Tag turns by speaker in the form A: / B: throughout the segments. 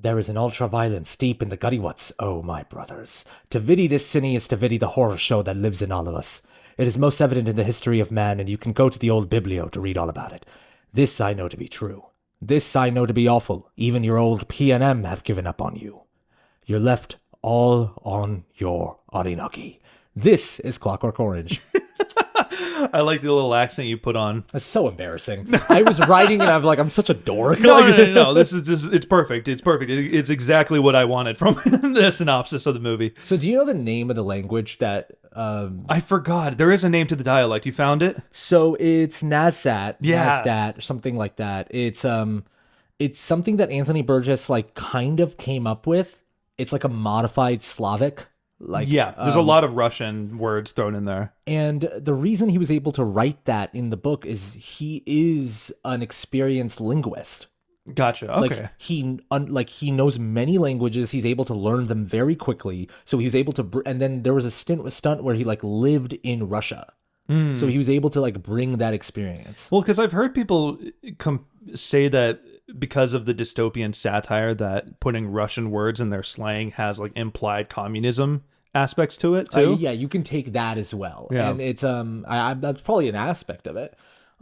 A: There is an ultra-violence deep in the gutty-wats, oh my brothers. To viddy this cine is to viddy the horror show that lives in all of us. It is most evident in the history of man, and you can go to the old biblio to read all about it. This I know to be true. This I know to be awful. Even your old P&M have given up on you. You're left all on your Arinaki. This is Clockwork Orange.
B: I like the little accent you put on.
A: It's so embarrassing. I was writing and I'm such a dork.
B: No. This is it's perfect. It's perfect. It's exactly what I wanted from the synopsis of the movie.
A: So do you know the name of the language that...
B: I forgot. There is a name to the dialect. You found it?
A: So it's Nazat,
B: Yeah.
A: Nazdat, or something like that. It's something that Anthony Burgess kind of came up with. It's like a modified Slavic.
B: There's a lot of Russian words thrown in there.
A: And the reason he was able to write that in the book is he is an experienced linguist.
B: Gotcha. Okay.
A: He knows many languages. He's able to learn them very quickly. So he was able to, and then there was a stunt where he lived in Russia. So he was able to bring that experience.
B: Well, because I've heard people say that because of the dystopian satire, that putting Russian words in their slang has implied communism aspects to it too.
A: Yeah, you can take that as well.
B: Yeah.
A: And it's that's probably an aspect of it.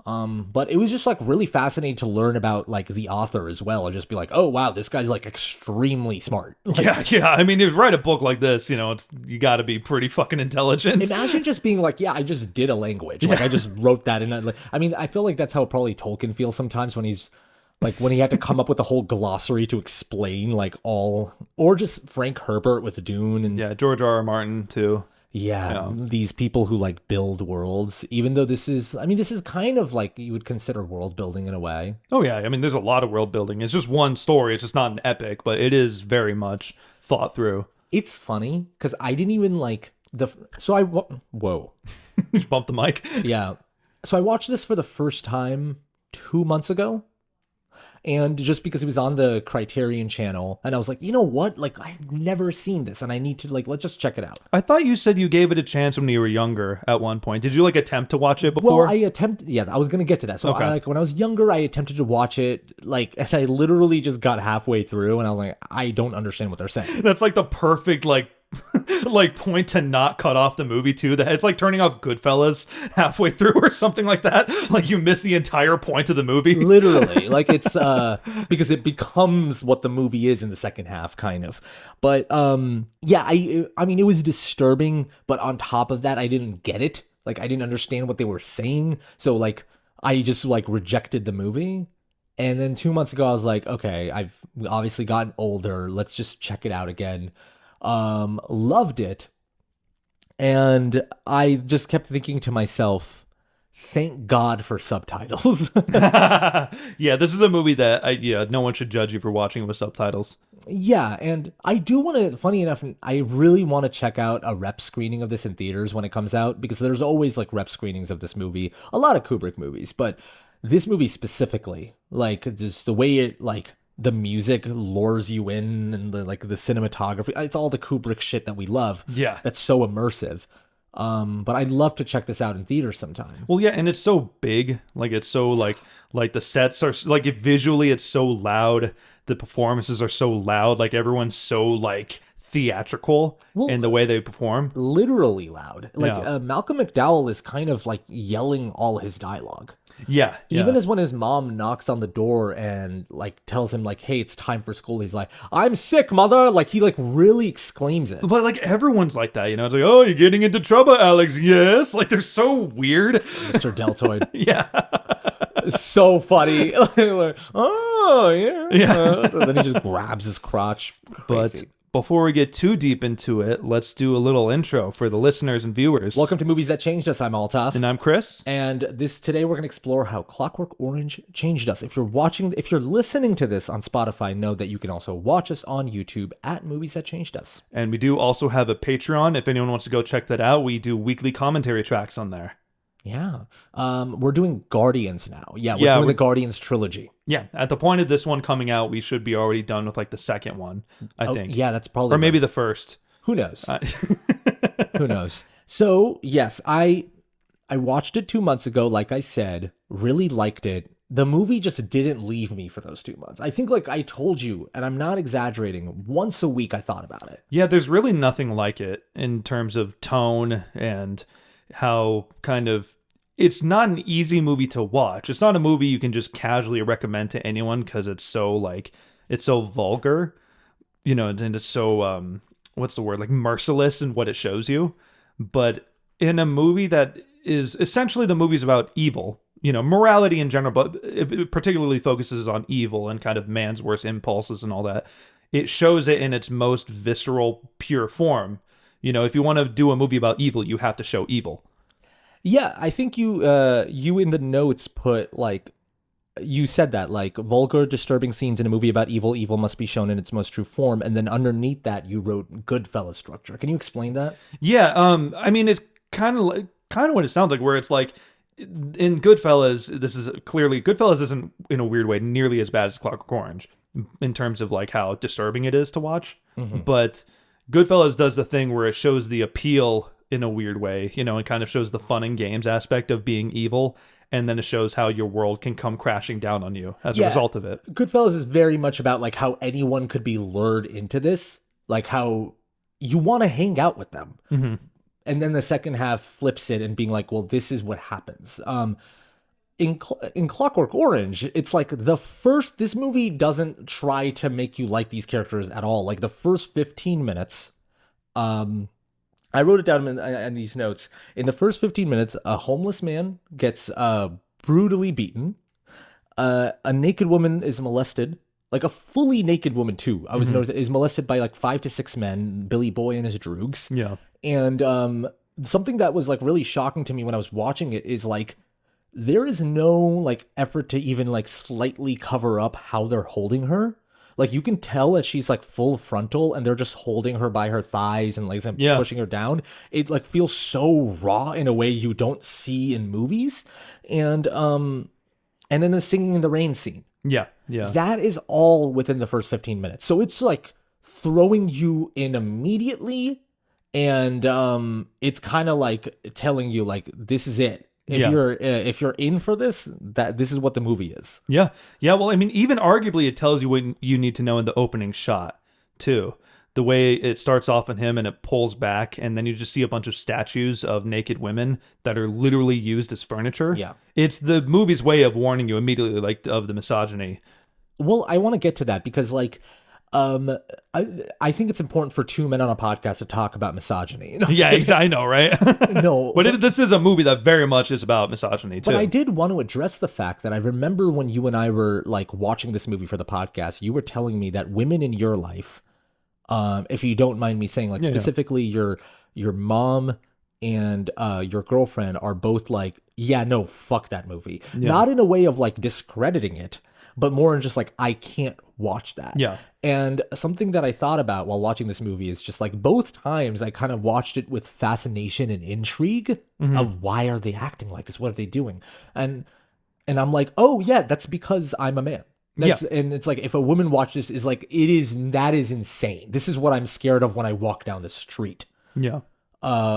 A: But it was just really fascinating to learn about the author as well, and just be oh wow, this guy's extremely smart.
B: Yeah. I mean, to write a book like this, you got to be pretty fucking intelligent.
A: Imagine just being I just did a language. I just wrote that in. I mean, I feel that's how probably Tolkien feels sometimes when he's when he had to come up with a whole glossary to explain or just Frank Herbert with Dune and
B: George R. R. Martin too.
A: Yeah, these people who build worlds, even though this is kind of you would consider world building in a way.
B: Oh yeah, I mean there's a lot of world building. It's just one story. It's just not an epic, but it is very much thought through.
A: It's funny because I didn't even whoa.
B: Just bump the mic.
A: Yeah. So I watched this for the first time 2 months ago. And just because it was on the Criterion channel, and I was you know what? I've never seen this, and I need to, let's just check it out.
B: I thought you said you gave it a chance when you were younger at one point. Did you, attempt to watch it before?
A: Well, I was going to get to that. So,
B: okay.
A: when I was younger, I attempted to watch it, and I literally just got halfway through, and I was I don't understand what they're saying.
B: That's, the perfect, point to not cut off the movie too. That it's turning off Goodfellas halfway through or something like that. You miss the entire point of the movie.
A: Literally, it's because it becomes what the movie is in the second half, kind of. But I mean, it was disturbing. But on top of that, I didn't get it. I didn't understand what they were saying. So I just rejected the movie. And then 2 months ago, I was okay, I've obviously gotten older. Let's just check it out again. Loved it, and I just kept thinking to myself, thank God for subtitles.
B: Yeah, this is a movie that no one should judge you for watching it with subtitles.
A: Yeah, and I do want to, funny enough, I really want to check out a rep screening of this in theaters when it comes out, because there's always rep screenings of this movie, a lot of Kubrick movies, but this movie specifically, just the way it the music lures you in, and the cinematography, it's all the Kubrick shit that we love.
B: Yeah.
A: That's so immersive. But I'd love to check this out in theaters sometime.
B: Well, yeah, and it's so big. It's so the sets are visually it's so loud. The performances are so loud. Everyone's so theatrical in the way they perform.
A: Literally loud. Malcolm McDowell is kind of yelling all his dialogue.
B: Yeah.
A: Even as when his mom knocks on the door and tells him hey, it's time for school, he's I'm sick, mother. He really exclaims it.
B: But everyone's like that, It's oh, you're getting into trouble, Alex. Yes. They're so weird.
A: Mr. Deltoid.
B: Yeah.
A: So funny. Oh yeah.
B: Yeah.
A: So then he just grabs his crotch. Crazy.
B: But before we get too deep into it, let's do a little intro for the listeners and viewers.
A: Welcome to Movies That Changed Us. I'm Altaf.
B: And I'm Chris.
A: And today we're going to explore how Clockwork Orange changed us. If you're listening to this on Spotify, know that you can also watch us on YouTube at Movies That Changed Us.
B: And we do also have a Patreon. If anyone wants to go check that out, we do weekly commentary tracks on there.
A: Yeah. We're doing Guardians now. Yeah, we're doing the Guardians trilogy.
B: Yeah, at the point of this one coming out, we should be already done with the second one, I think.
A: Yeah, that's probably...
B: Or maybe the first.
A: Who knows? Who knows? So, yes, I watched it 2 months ago, like I said, really liked it. the movie just didn't leave me for those 2 months. I think, like I told you, and I'm not exaggerating, once a week I thought about it.
B: Yeah, there's really nothing like it in terms of tone and how kind of it's not an easy movie to watch. It's not a movie you can just casually recommend to anyone because it's so vulgar, and it's so what's the word, like merciless in what it shows you. But in a movie that is essentially, the movie's about evil, morality in general, but it particularly focuses on evil and kind of man's worst impulses and all that. It shows it in its most visceral, pure form. If you want to do a movie about evil, you have to show evil.
A: Yeah, I think you in the notes put, like, you said that, like, vulgar, disturbing scenes in a movie about evil, evil must be shown in its most true form, and then underneath that you wrote Goodfellas structure. Can you explain that?
B: Yeah, I mean, it's kind of what it sounds like, where it's like, in Goodfellas, Goodfellas isn't, in a weird way, nearly as bad as Clockwork Orange in terms of like how disturbing it is to watch. Mm-hmm. But Goodfellas does the thing where it shows the appeal in a weird way, and kind of shows the fun and games aspect of being evil. And then it shows how your world can come crashing down on you as a result of it.
A: Goodfellas is very much about like how anyone could be lured into this, like how you want to hang out with them. Mm-hmm. And then the second half flips it and being like, well, this is what happens. In Clockwork Orange, it's like this movie doesn't try to make you like these characters at all. Like the first 15 minutes, I wrote it down in these notes. In the first 15 minutes, a homeless man gets brutally beaten. A naked woman is molested, like a fully naked woman too. I was noticed is molested by like 5 to 6 men, Billy Boy and his droogs.
B: Yeah.
A: And something that was like really shocking to me when I was watching it is like there is no like effort to even like slightly cover up how they're holding her. Like you can tell that she's like full frontal and they're just holding her by her thighs and legs and pushing her down. It like feels so raw in a way you don't see in movies. And then the singing in the rain scene.
B: Yeah. Yeah.
A: That is all within the first 15 minutes. So it's like throwing you in immediately. And it's kind of like telling you like, this is it. If you're in for this, this is what the movie is.
B: Yeah. Yeah. Well, I mean, even arguably it tells you what you need to know in the opening shot too. The way it starts off on him and it pulls back and then you just see a bunch of statues of naked women that are literally used as furniture.
A: Yeah.
B: It's the movie's way of warning you immediately, like, of the misogyny.
A: Well, I want to get to that because like, I think it's important for 2 men on a podcast to talk about misogyny. No,
B: yeah, exactly. I know, right?
A: No,
B: but this is a movie that very much is about misogyny too.
A: But I did want to address the fact that I remember when you and I were like watching this movie for the podcast, you were telling me that women in your life, if you don't mind me saying, like specifically your mom and your girlfriend are both like, yeah, no, fuck that movie. Yeah. Not in a way of like discrediting it, but more in just like, I can't watch that.
B: Yeah.
A: And something that I thought about while watching this movie is just like both times I kind of watched it with fascination and intrigue of why are they acting like this? What are they doing? And I'm like, oh yeah, that's because I'm a man. And it's like, if a woman watches this is like, that is insane. This is what I'm scared of when I walk down the street.
B: Yeah.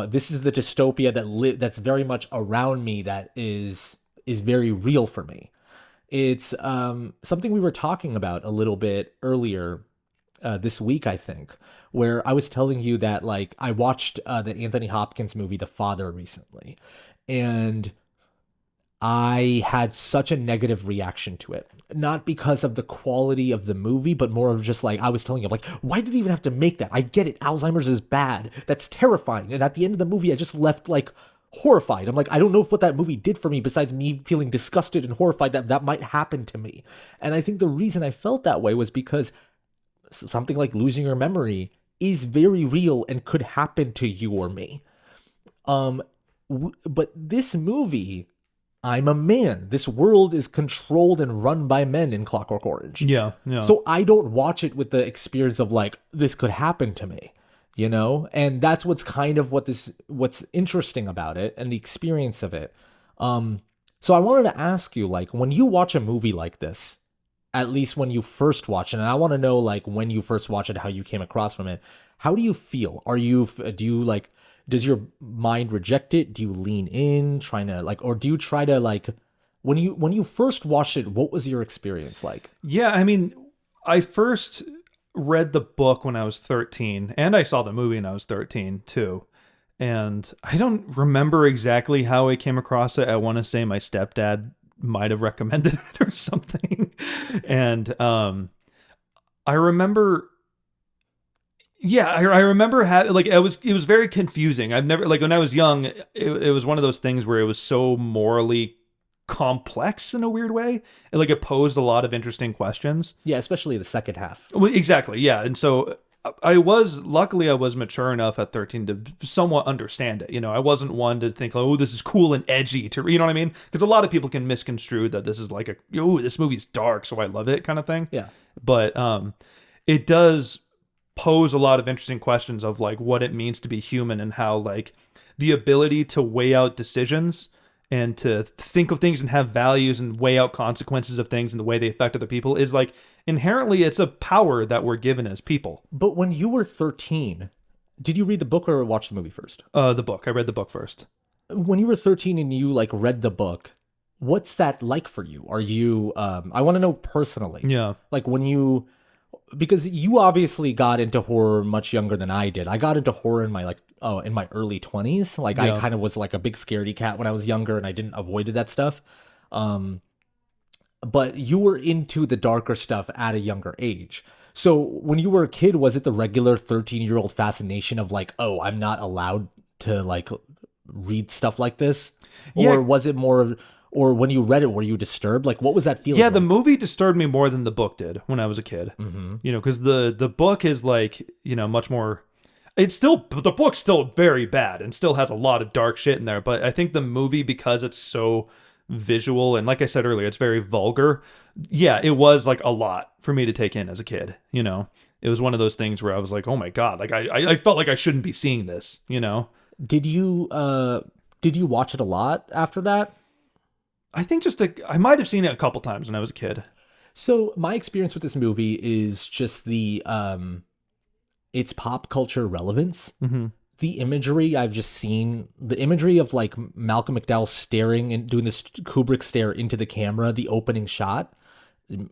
A: This is the dystopia that's very much around me that is very real for me. It's something we were talking about a little bit earlier this week, I think, where I was telling you that like I watched the Anthony Hopkins movie, The Father, recently, and I had such a negative reaction to it. Not because of the quality of the movie, but more of just like, I was telling you, like, why did they even have to make that? I get it. Alzheimer's is bad. That's terrifying. And at the end of the movie, I just left like horrified. I'm like, I don't know what that movie did for me besides me feeling disgusted and horrified that might happen to me. And I think the reason I felt that way was because something like losing your memory is very real and could happen to you or me. But this movie, I'm a man. This world is controlled and run by men in Clockwork Orange.
B: Yeah.
A: So I don't watch it with the experience of like, this could happen to me. And that's what's kind of what's interesting about it and the experience of it. So I wanted to ask you, like, when you watch a movie like this, at least when you first watch it, and I want to know, like, when you first watch it, how you came across from it, how do you feel? Does your mind reject it? Do you lean in, trying to, like, or do you try to, like, When you first watched it, what was your experience like?
B: Yeah, I mean, I first read the book when I was 13, and I saw the movie when I was 13 too. And I don't remember exactly how I came across it. I want to say my stepdad might have recommended it or something. And I remember, yeah, I remember having, like, it was very confusing. I've never, like, when I was young, it was one of those things where it was so morally complex in a weird way. It posed a lot of interesting questions.
A: Yeah, especially the second half.
B: Well, exactly, yeah. And so luckily I was mature enough at 13 to somewhat understand it. I wasn't one to think, oh, this is cool and edgy, to, you know what I mean? Because a lot of people can misconstrue that this is like oh, this movie's dark, so I love it kind of thing.
A: Yeah.
B: But it does pose a lot of interesting questions of like what it means to be human, and how like the ability to weigh out decisions and to think of things and have values and weigh out consequences of things and the way they affect other people is like inherently it's a power that we're given as people.
A: But when you were 13, did you read the book or watch the movie first?
B: The book. I read the book first.
A: When you were 13 and you like read the book, what's that like for you? Are you I want to know personally.
B: Yeah.
A: Like because you obviously got into horror much younger than I did. I got into horror in my in my early 20s. Like
B: Yeah.
A: I kind of was like a big scaredy cat when I was younger, and I didn't avoided that stuff. But you were into the darker stuff at a younger age. So when you were a kid, was it the regular 13-year-old fascination of like, oh, I'm not allowed to like read stuff like this?
B: Yeah.
A: Or was it more or when you read it, were you disturbed? Like, what was that feeling?
B: Yeah,
A: like?
B: the movie disturbed me more than the book did when I was a kid.
A: Mm-hmm.
B: Because the book is like, much more. The book's still very bad and still has a lot of dark shit in there. But I think the movie, because it's so visual and like I said earlier, it's very vulgar. Yeah, it was like a lot for me to take in as a kid. It was one of those things where I was like, oh my God, like I felt like I shouldn't be seeing this.
A: Did you watch it a lot after that?
B: I think I might have seen it a couple times when I was a kid.
A: So my experience with this movie is just its pop culture relevance.
B: Mm-hmm.
A: The imagery I've just seen, the imagery of like Malcolm McDowell staring and doing this Kubrick stare into the camera, the opening shot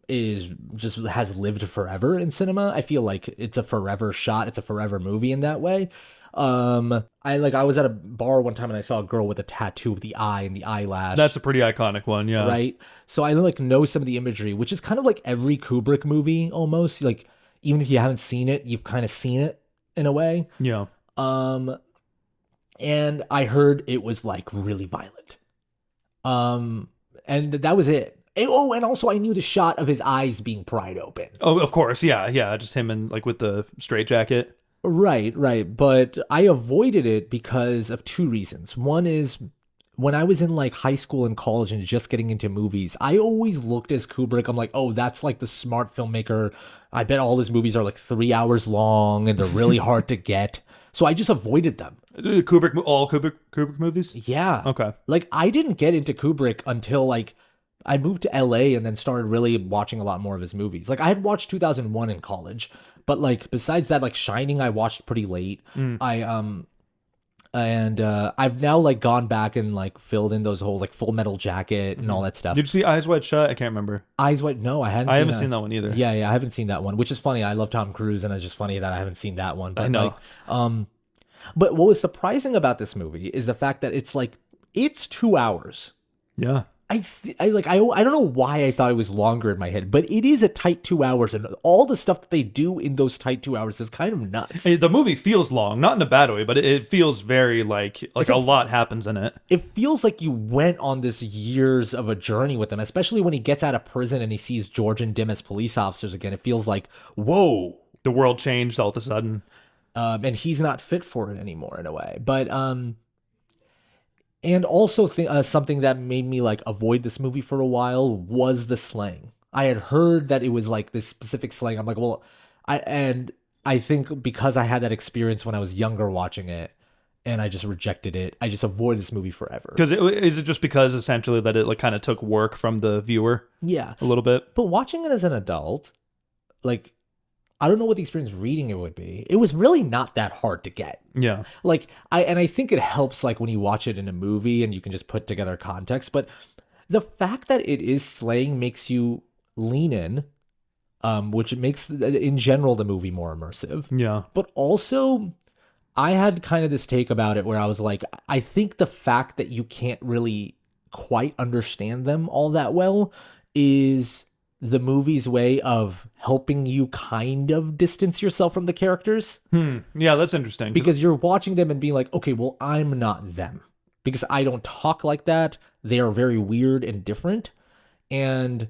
A: has lived forever in cinema. I feel like it's a forever shot. It's a forever movie in that way. I was at a bar one time and I saw a girl with a tattoo of the eye and the eyelash.
B: That's a pretty iconic one, yeah.
A: Right. So I like know some of the imagery, which is kind of like every Kubrick movie almost. Like even if you haven't seen it, you've kind of seen it in a way.
B: Yeah.
A: And I heard it was like really violent. And that was it. Oh, and also I knew the shot of his eyes being pried open.
B: Oh, of course, yeah, yeah. Just him and like with the straitjacket.
A: Right. But I avoided it because of two reasons. One is when I was in like high school and college and just getting into movies, I always looked as Kubrick. I'm like, oh, that's like the smart filmmaker. I bet all his movies are like 3 hours long and they're really hard to get. So I just avoided them.
B: All Kubrick movies?
A: Yeah.
B: Okay.
A: Like I didn't get into Kubrick until like I moved to LA and then started really watching a lot more of his movies. Like I had watched 2001 in college, but like besides that, like Shining, I watched pretty late. I've now like gone back and like filled in those holes, like Full Metal Jacket and all that stuff.
B: Did you see Eyes Wide Shut? I can't remember.
A: Eyes Wide? No, I haven't seen
B: that one either.
A: Yeah, I haven't seen that one, which is funny. I love Tom Cruise, and it's just funny that I haven't seen that one. But
B: I know.
A: But what was surprising about this movie is the fact that it's 2 hours.
B: Yeah.
A: I don't know why I thought it was longer in my head, but it is a tight 2 hours, and all the stuff that they do in those tight 2 hours is kind of nuts.
B: The movie feels long, not in a bad way, but it feels very like a lot happens in it.
A: It feels like you went on this years of a journey with them, especially when he gets out of prison and he sees George and Dim as police officers again. It feels like, whoa.
B: The world changed all of a sudden.
A: And he's not fit for it anymore in a way. But, and also something that made me like avoid this movie for a while was the slang. I had heard that it was like this specific slang. I'm like, well, I think because I had that experience when I was younger watching it and I just rejected it, I just avoided this movie forever.
B: Is it just because essentially that it like kind of took work from the viewer?
A: Yeah.
B: A little bit.
A: But watching it as an adult, like, I don't know what the experience reading it would be. It was really not that hard to get.
B: Yeah.
A: Like I think it helps like when you watch it in a movie and you can just put together context, but The fact that it is slaying makes you lean in, which makes, in general, the movie more immersive.
B: Yeah.
A: But also, I had kind of this take about it where I was like, I think the fact that you can't really quite understand them all that well is the movie's way of helping you kind of distance yourself from the characters.
B: Yeah, that's interesting.
A: Because you're watching them and being like, okay, well, I'm not them. Because I don't talk like that. They are very weird and different. And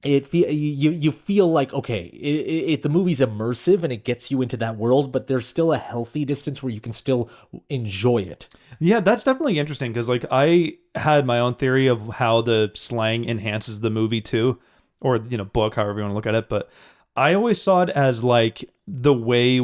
A: you feel like, okay, the movie's immersive and it gets you into that world, but there's still a healthy distance where you can still enjoy it.
B: Yeah, that's definitely interesting because like I had my own theory of how the slang enhances the movie too, or book, however you want to look at it. But I always saw it as like the way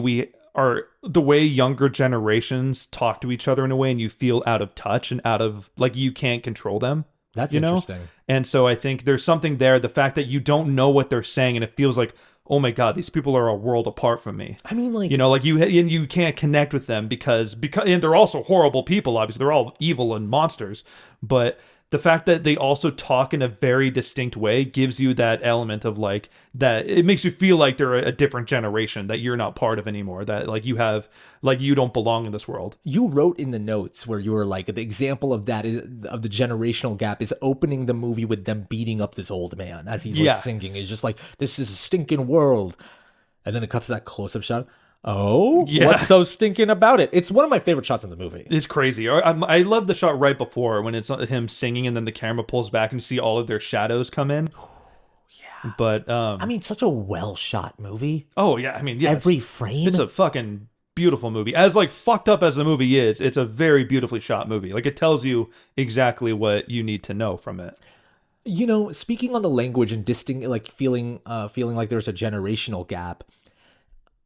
B: younger generations talk to each other in a way, and you feel out of touch and out of like you can't control them.
A: That's interesting.
B: And so I think there's something there. The fact that you don't know what they're saying and it feels like, oh my God, these people are a world apart from me.
A: I mean, like,
B: like you can't connect with them because and they're also horrible people. Obviously, they're all evil and monsters. But the fact that they also talk in a very distinct way gives you that element of like that. It makes you feel like they're a different generation that you're not part of anymore. That like you don't belong in this world.
A: You wrote in the notes where you were like, the example of that of the generational gap is opening the movie with them beating up this old man as he's like singing. It's just like, this is a stinking world. And then it cuts to that close-up shot. Oh, yeah. What's so stinking about it? It's one of my favorite shots in the movie.
B: It's crazy. I love the shot right before when it's him singing and then the camera pulls back and you see all of their shadows come in. Yeah. But
A: I mean, such a well shot movie.
B: Oh yeah, I mean, yeah,
A: every frame.
B: It's a fucking beautiful movie. As like fucked up as the movie is, it's a very beautifully shot movie. Like it tells you exactly what you need to know from it.
A: Speaking on the language and feeling like there's a generational gap.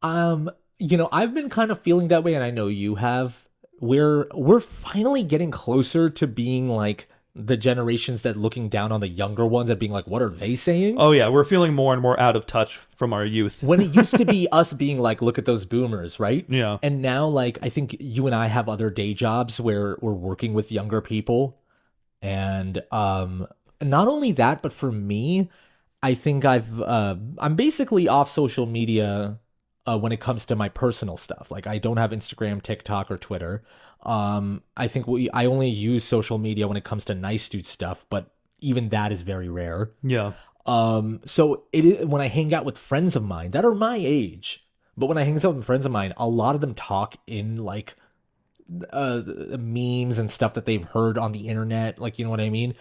A: I've been kind of feeling that way, and I know you have. We're finally getting closer to being like the generations that looking down on the younger ones and being like, what are they saying?
B: Oh yeah, we're feeling more and more out of touch from our youth.
A: When it used to be us being like, look at those boomers, right?
B: Yeah.
A: And now, like, I think you and I have other day jobs where we're working with younger people. And not only that, but for me, I think I'm basically off social media when it comes to my personal stuff. Like I don't have Instagram, TikTok, or Twitter. I think I only use social media when it comes to nice dude stuff, but even that is very rare.
B: Yeah.
A: So when I hang out with friends of mine that are my age, but when I hang out with friends of mine, a lot of them talk in like memes and stuff that they've heard on the internet. Like, you know what I mean?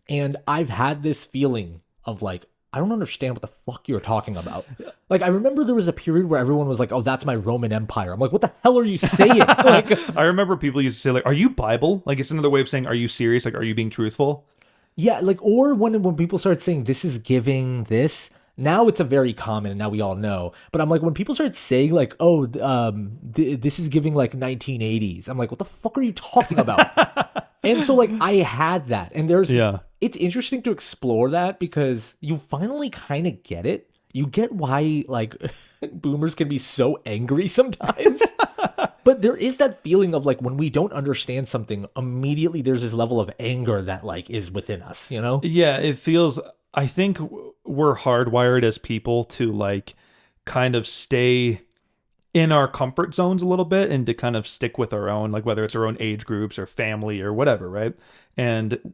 A: And I've had this feeling of like, I don't understand what the fuck you're talking about. Like, I remember there was a period where everyone was like, oh, that's my Roman Empire. I'm like, what the hell are you saying? Like,
B: I remember people used to say, like, are you Bible? Like, it's another way of saying, are you serious? Like, are you being truthful?
A: Yeah, like, or when people start saying, this is giving this, now it's a very common, and now we all know. But I'm like, when people start saying, like, oh, this is giving, like, 1980s, I'm like, what the fuck are you talking about? And so, like, I had that. And it's interesting to explore that because you finally kind of get it. You get why, like, boomers can be so angry sometimes. But there is that feeling of, like, when we don't understand something, immediately there's this level of anger that, like, is within us, you know?
B: Yeah, it feels... I think we're hardwired as people to, like, kind of stay in our comfort zones a little bit and to kind of stick with our own, like, whether it's our own age groups or family or whatever, right? And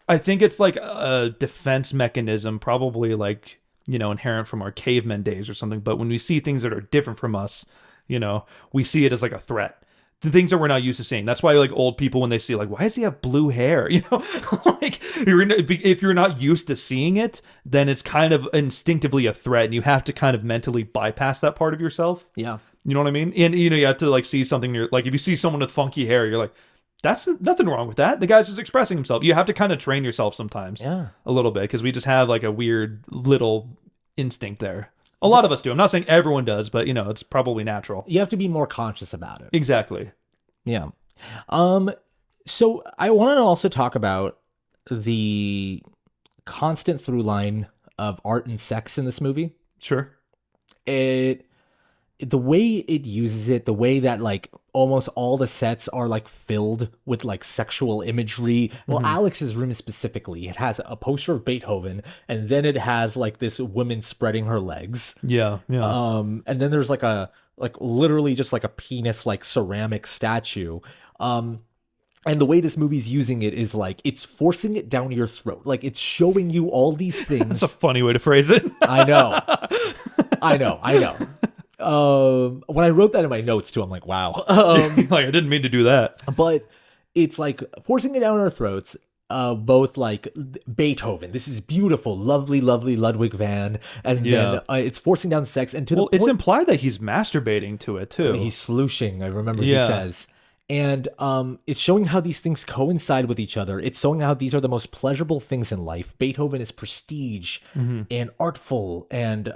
B: I think it's, like, a defense mechanism, probably, like, inherent from our caveman days or something. But when we see things that are different from us, we see it as, like, a threat. The things that we're not used to seeing. That's why, like, old people, when they see, like, why does he have blue hair? Like, if you're not used to seeing it, then it's kind of instinctively a threat, and you have to kind of mentally bypass that part of yourself.
A: Yeah.
B: You know what I mean? And, you have to, like, see something, like, if you see someone with funky hair, you're like, that's nothing wrong with that. The guy's just expressing himself. You have to kind of train yourself sometimes.
A: Yeah.
B: A little bit, because we just have, like, a weird little instinct there. A lot of us do. I'm not saying everyone does, but, it's probably natural.
A: You have to be more conscious about it.
B: Exactly.
A: Yeah. So I want to also talk about the constant through line of art and sex in this movie.
B: Sure.
A: It the way it uses it, the way that like almost all the sets are like filled with like sexual imagery. Well, Alex's room specifically, it has a poster of Beethoven, and then it has like this woman spreading her legs.
B: Yeah.
A: And then there's like literally just like a penis like ceramic statue. And the way this movie's using it is like it's forcing it down your throat. Like it's showing you all these things.
B: That's a funny way to phrase it.
A: I know. When I wrote that in my notes too, I'm like, wow.
B: Like I didn't mean to do that.
A: But it's like forcing it down our throats. Both like Beethoven, this is beautiful, lovely Ludwig van, and then it's forcing down sex, and
B: it's implied that he's masturbating to it too.
A: He's slooshing. I remember he says. And it's showing how these things coincide with each other. It's showing how these are the most pleasurable things in life. Beethoven is prestige and artful, and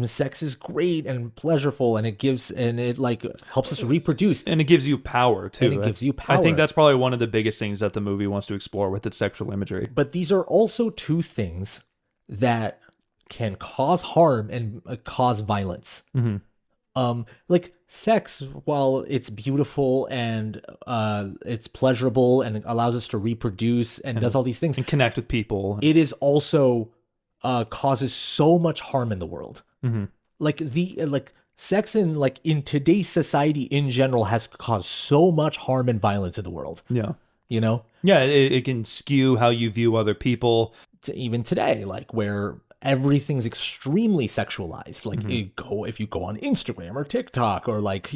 A: sex is great and pleasurable, and it like helps us reproduce.
B: And it gives you power too.
A: And it gives you power.
B: I think that's probably one of the biggest things that the movie wants to explore with its sexual imagery.
A: But these are also two things that can cause harm and cause violence. Like sex, while it's beautiful and it's pleasurable and it allows us to reproduce and does all these things
B: and connect with people,
A: it is also causes so much harm in the world. Like sex in today's society in general has caused so much harm and violence in the world.
B: Yeah,
A: it
B: can skew how you view other people.
A: Even today, like where everything's extremely sexualized. Like if you go on Instagram or TikTok or like,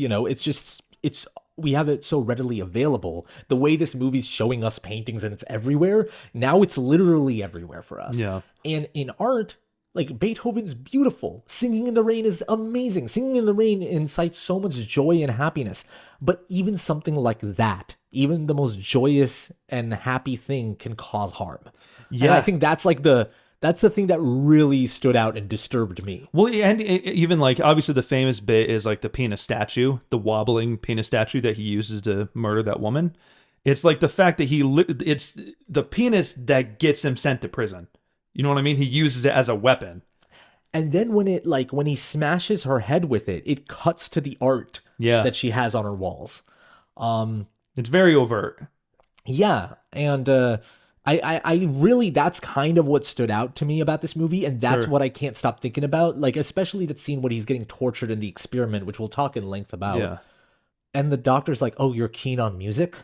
A: we have it so readily available. The way this movie's showing us paintings and it's everywhere. Now it's literally everywhere for us.
B: Yeah.
A: And in art, like Beethoven's beautiful. Singing in the Rain is amazing. Singing in the Rain incites so much joy and happiness. But even something like that, even the most joyous and happy thing can cause harm. Yeah. And I think that's the thing that really stood out and disturbed me.
B: Well, and even like obviously the famous bit is like the penis statue, the wobbling penis statue that he uses to murder that woman. It's like the fact that it's the penis that gets him sent to prison. You know what I mean? He uses it as a weapon.
A: And then when he smashes her head with it, it cuts to the art that she has on her walls.
B: It's very overt.
A: Yeah, and I really, that's kind of what stood out to me about this movie, and that's what I can't stop thinking about. Like, especially that scene when he's getting tortured in the experiment, which we'll talk in length about.
B: Yeah.
A: And the doctor's like, "Oh, you're keen on music?"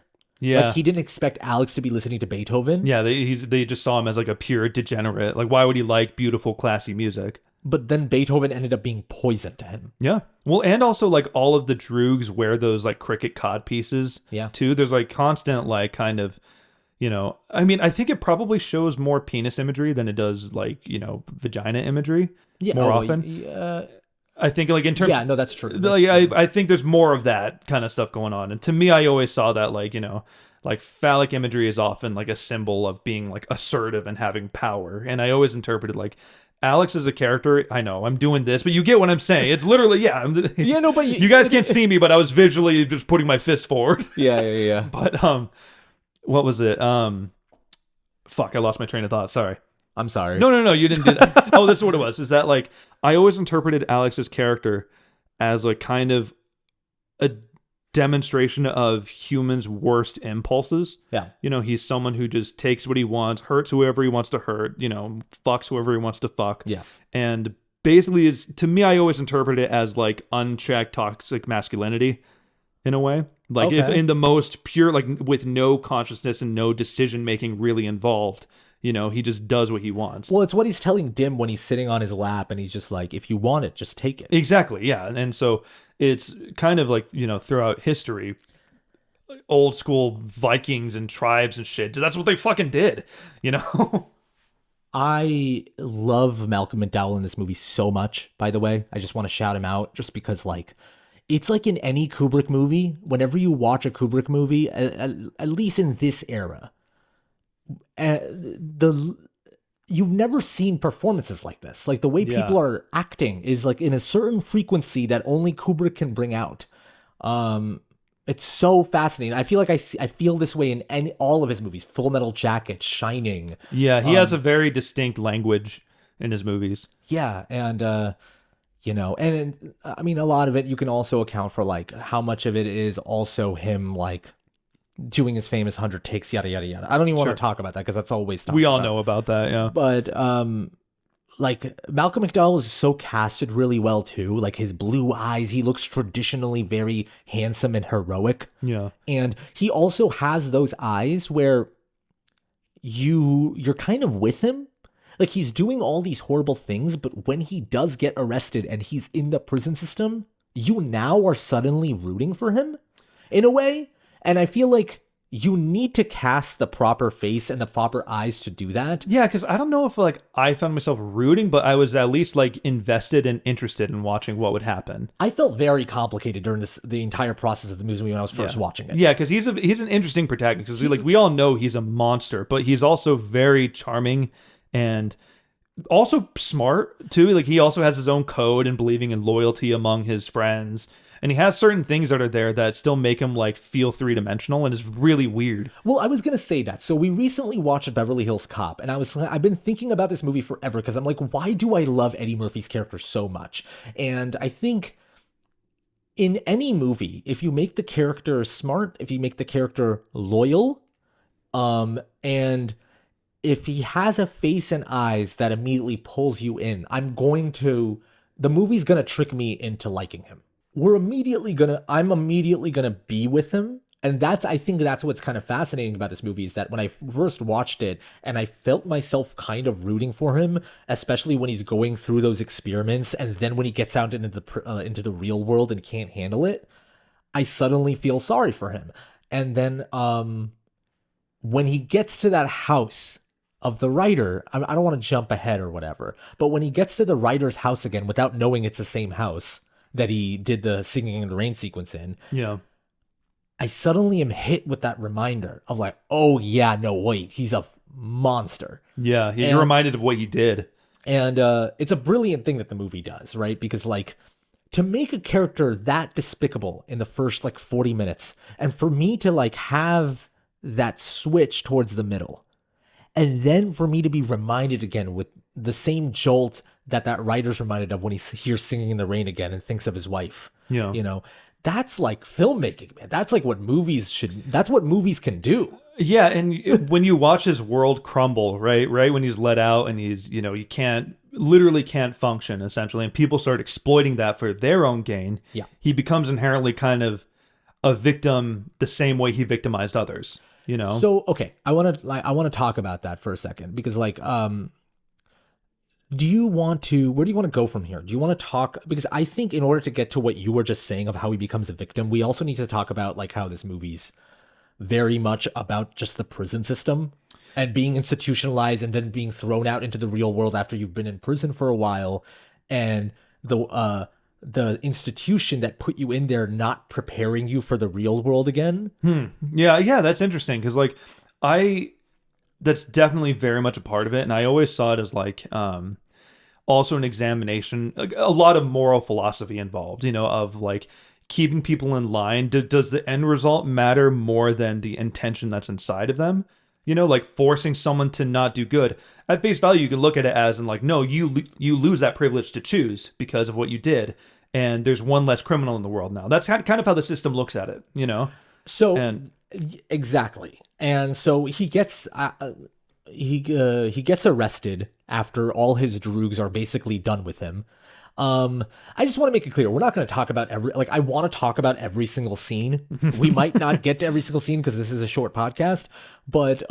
B: Yeah.
A: Like, he didn't expect Alex to be listening to Beethoven.
B: Yeah, they just saw him as like a pure degenerate. Like, why would he like beautiful, classy music?
A: But then Beethoven ended up being poison to him.
B: Yeah. Well, and also like all of the droogs wear those like cricket cod pieces too. There's like constant like kind of, I mean, I think it probably shows more penis imagery than it does like, vagina imagery more often.
A: Yeah.
B: I think like in terms
A: no, that's true.
B: I think there's more of that kind of stuff going on. And to me, I always saw that like, like phallic imagery is often like a symbol of being like assertive and having power. And I always interpreted like Alex is a character. I know I'm doing this, but you get what I'm saying. It's literally,
A: but
B: you guys can't see me, but I was visually just putting my fist forward.
A: Yeah.
B: But, what was it? Fuck, I lost my train of thought. Sorry.
A: I'm sorry.
B: No, you didn't do that. Oh, this is what it was. Is that like, I always interpreted Alex's character as like kind of a demonstration of humans' worst impulses.
A: Yeah.
B: He's someone who just takes what he wants, hurts whoever he wants to hurt, fucks whoever he wants to fuck.
A: Yes.
B: And basically to me, I always interpret it as like unchecked toxic masculinity in a way. Like if in the most pure, like with no consciousness and no decision making really involved, he just does what he wants.
A: Well, it's what he's telling Dim when he's sitting on his lap and he's just like, if you want it, just take it.
B: Exactly. Yeah. And so it's kind of like, throughout history, old school Vikings and tribes and shit. That's what they fucking did,
A: I love Malcolm McDowell in this movie so much, by the way. I just want to shout him out just because like, it's like in any Kubrick movie, whenever you watch a Kubrick movie, at least in this era, you've never seen performances like this. Like the way people are acting is like in a certain frequency that only Kubrick can bring out. It's so fascinating. I feel like I feel this way in all of his movies. Full Metal Jacket, Shining.
B: Yeah, he has a very distinct language in his movies.
A: Yeah, and you know. And I mean, a lot of it you can also account for like how much of it is also him like doing his famous 100 takes, yada yada yada. I don't even want to talk about that because that's always
B: we all know about that, yeah.
A: But like Malcolm McDowell is so casted really well too. Like his blue eyes, he looks traditionally very handsome and heroic.
B: Yeah.
A: And he also has those eyes where you're kind of with him. Like he's doing all these horrible things, but when he does get arrested and he's in the prison system, you now are suddenly rooting for him in a way. And I feel like you need to cast the proper face and the proper eyes to do that.
B: Yeah, because I don't know if like I found myself rooting, but I was at least like invested and interested in watching what would happen.
A: I felt very complicated during the entire process of the movie when I was first watching it.
B: Yeah, because he's an interesting protagonist. Because like we all know he's a monster, but he's also very charming and also smart too. Like he also has his own code and believing in loyalty among his friends. And he has certain things that are there that still make him like feel three-dimensional and is really weird.
A: Well, I was going to say that. So we recently watched Beverly Hills Cop, and I've been thinking about this movie forever because I'm like, why do I love Eddie Murphy's character so much? And I think in any movie, if you make the character smart, if you make the character loyal, and if he has a face and eyes that immediately pulls you in, the movie's going to trick me into liking him. I'm immediately gonna be with him. And I think that's what's kind of fascinating about this movie is that when I first watched it and I felt myself kind of rooting for him, especially when he's going through those experiments. And then when he gets out into the real world and can't handle it, I suddenly feel sorry for him. And then, when he gets to that house of the writer, I don't want to jump ahead or whatever, but when he gets to the writer's house again without knowing it's the same house that he did the Singing in the Rain sequence in.
B: Yeah.
A: I suddenly am hit with that reminder of like, oh yeah, no, wait, he's a monster.
B: Yeah, you're reminded of what he did.
A: And it's a brilliant thing that the movie does, right? Because like, to make a character that despicable in the first like 40 minutes, and for me to like have that switch towards the middle, and then for me to be reminded again with the same jolt that writer's reminded of when he hears Singing in the Rain again and thinks of his wife.
B: Yeah.
A: You know, that's like filmmaking, man. That's like that's what movies can do.
B: Yeah. And when you watch his world crumble, right when he's let out and he's, you literally can't function essentially. And people start exploiting that for their own gain.
A: Yeah.
B: He becomes inherently kind of a victim the same way he victimized others, So,
A: okay. I want to talk about that for a second because like, where do you want to go from here? Do you want to talk, because I think in order to get to what you were just saying of how he becomes a victim, we also need to talk about like how this movie's very much about just the prison system and being institutionalized and then being thrown out into the real world after you've been in prison for a while, and the institution that put you in there not preparing you for the real world again.
B: Yeah, that's interesting because like that's definitely very much a part of it, and I always saw it as like also an examination, a lot of moral philosophy involved, of like keeping people in line. Does the end result matter more than the intention that's inside of them? Like forcing someone to not do good. At face value, you can look at it as, and like, no, you lose that privilege to choose because of what you did, and there's one less criminal in the world now. That's kind of how the system looks at it,
A: So exactly, and so he gets he gets arrested after all his droogs are basically done with him. I just want to make it clear, we're not going to talk about I want to talk about every single scene. We might not get to every single scene because this is a short podcast, but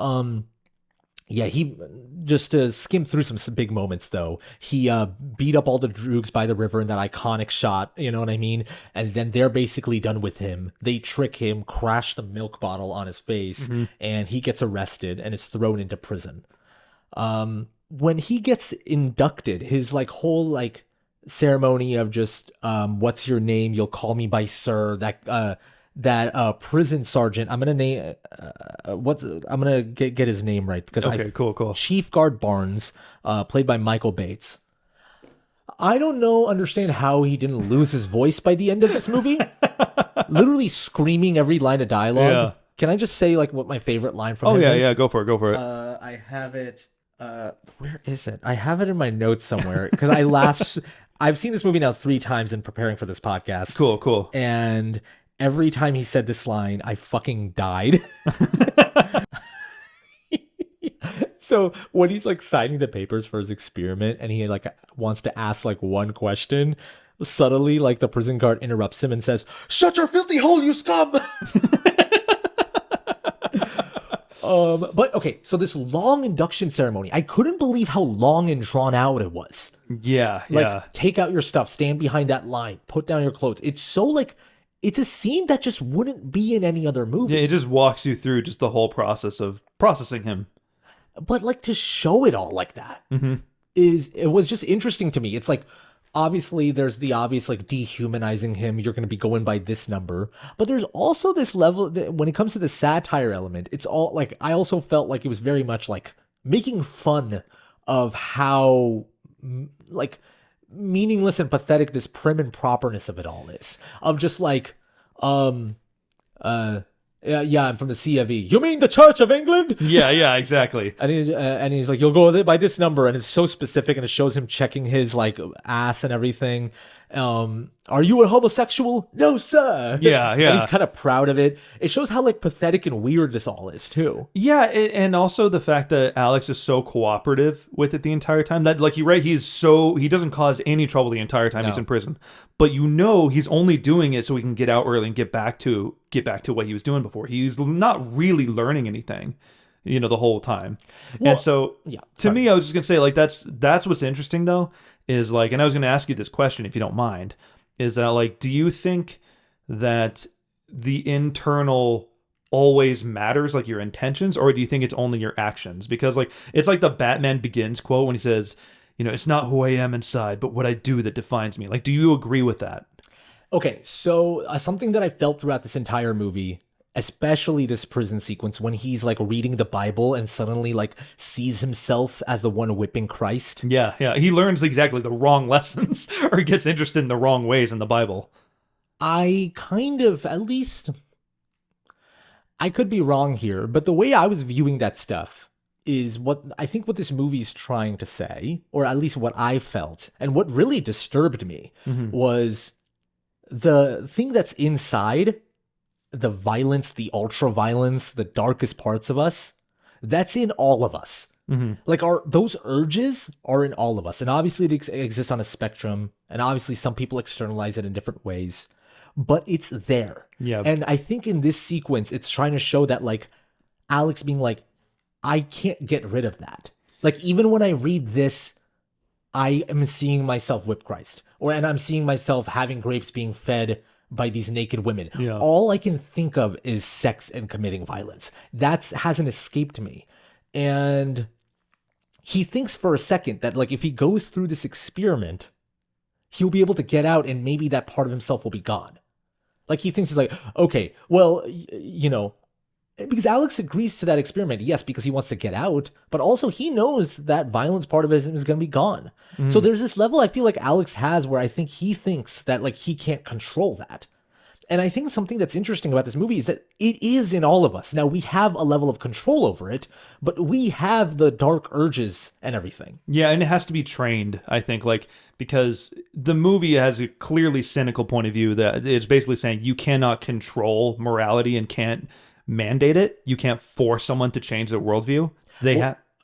A: yeah, he just to skim through some big moments though. He beat up all the droogs by the river in that iconic shot, you know what I mean? And then they're basically done with him. They trick him, crash the milk bottle on his face, and he gets arrested and is thrown into prison. When he gets inducted, his like whole like ceremony of just what's your name? You'll call me by sir. That prison sergeant, I'm gonna name I'm gonna get his name right because
B: cool.
A: Chief Guard Barnes, played by Michael Bates. I don't understand how he didn't lose his voice by the end of this movie. Literally screaming every line of dialogue.
B: Yeah.
A: Can I just say like what my favorite line from him is?
B: Yeah, go for it.
A: I have it. Where is it? I have it in my notes somewhere because I laughed. I've seen this movie now 3 times in preparing for this podcast.
B: Cool.
A: And every time he said this line, I fucking died. So when he's like signing the papers for his experiment and he like wants to ask like one question, subtly like the prison guard interrupts him and says, "Shut your filthy hole, you scum!" But okay, so this long induction ceremony, I couldn't believe how long and drawn out it was.
B: Yeah.
A: Take out your stuff, stand behind that line, put down your clothes. It's so like, it's a scene that just wouldn't be in any other movie.
B: Yeah, it just walks you through just the whole process of processing him.
A: But like to show it all like that it was just interesting to me. It's like, obviously there's the obvious like dehumanizing him. You're going to be going by this number, but there's also this level that when it comes to the satire element, it's all like, I also felt like it was very much like making fun of how like meaningless and pathetic this prim and properness of it all is, of just like, yeah, I'm from the CFE. You mean the Church of England?
B: Yeah, exactly.
A: And he's like, you'll go by this number, and it's so specific, and it shows him checking his like ass and everything. Are you a homosexual? No, sir.
B: Yeah.
A: And he's kind of proud of it. It shows how like pathetic and weird this all is too.
B: Yeah, and also the fact that Alex is so cooperative with it the entire time. That like he doesn't cause any trouble the entire time he's in prison. But he's only doing it so he can get out early and get back to what he was doing before. He's not really learning anything, the whole time. Well, and so to me, I was just gonna say like that's what's interesting though, is like, and I was gonna ask you this question if you don't mind, is that like, do you think that the internal always matters, like your intentions, or do you think it's only your actions? Because like, it's like the Batman Begins quote when he says, it's not who I am inside, but what I do that defines me. Like, do you agree with that?
A: Okay, so something that I felt throughout this entire movie, especially this prison sequence when he's like reading the Bible and suddenly like sees himself as the one whipping Christ.
B: Yeah. He learns exactly the wrong lessons or he gets interested in the wrong ways in the Bible.
A: I kind of, at least, I could be wrong here, but the way I was viewing that stuff is what I think what this movie's trying to say, or at least what I felt, and what really disturbed me was the thing that's inside, the violence, the ultra violence, the darkest parts of us, that's in all of us. Like those urges are in all of us. And obviously it exists on a spectrum, and obviously some people externalize it in different ways, but it's there.
B: Yeah.
A: And I think in this sequence, it's trying to show that like Alex being like, I can't get rid of that. Like, even when I read this, I am seeing myself whip Christ, and I'm seeing myself having grapes being fed by these naked women.
B: Yeah.
A: All I can think of is sex and committing violence. That hasn't escaped me. And he thinks for a second that like, if he goes through this experiment, he'll be able to get out and maybe that part of himself will be gone. Like, he thinks he's like, okay, well, because Alex agrees to that experiment, yes, because he wants to get out, but also he knows that violence part of him is going to be gone. So there's this level I feel like Alex has where I think he thinks that like he can't control that. And I think something that's interesting about this movie is that it is in all of us. Now, we have a level of control over it, but we have the dark urges and everything.
B: Yeah, and it has to be trained, I think, like, because the movie has a clearly cynical point of view that it's basically saying you cannot control morality and can't mandate it. You can't force someone to change their worldview.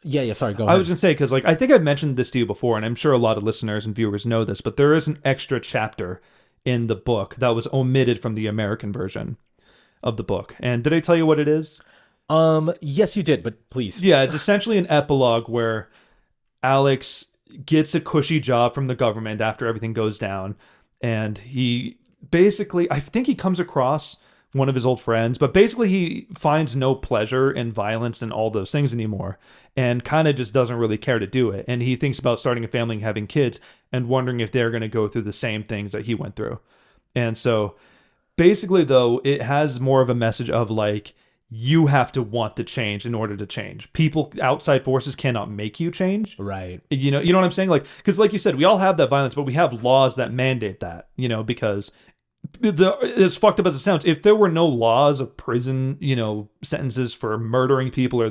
A: Yeah, sorry, go ahead.
B: I was going to say, because like, I think I've mentioned this to you before, and I'm sure a lot of listeners and viewers know this, but there is an extra chapter in the book that was omitted from the American version of the book. And did I tell you what it is?
A: Yes, you did, but please.
B: Yeah, it's essentially an epilogue where Alex gets a cushy job from the government after everything goes down. And he basically, I think he comes across one of his old friends, but basically he finds no pleasure in violence and all those things anymore, and kind of just doesn't really care to do it. And he thinks about starting a family and having kids and wondering if they're going to go through the same things that he went through. And so basically, though, it has more of a message of like, you have to want to change in order to change. People, outside forces cannot make you change.
A: Right.
B: You know what I'm saying? Like, because like you said, we all have that violence, but we have laws that mandate that, because as fucked up as it sounds, if there were no laws of prison, sentences for murdering people, or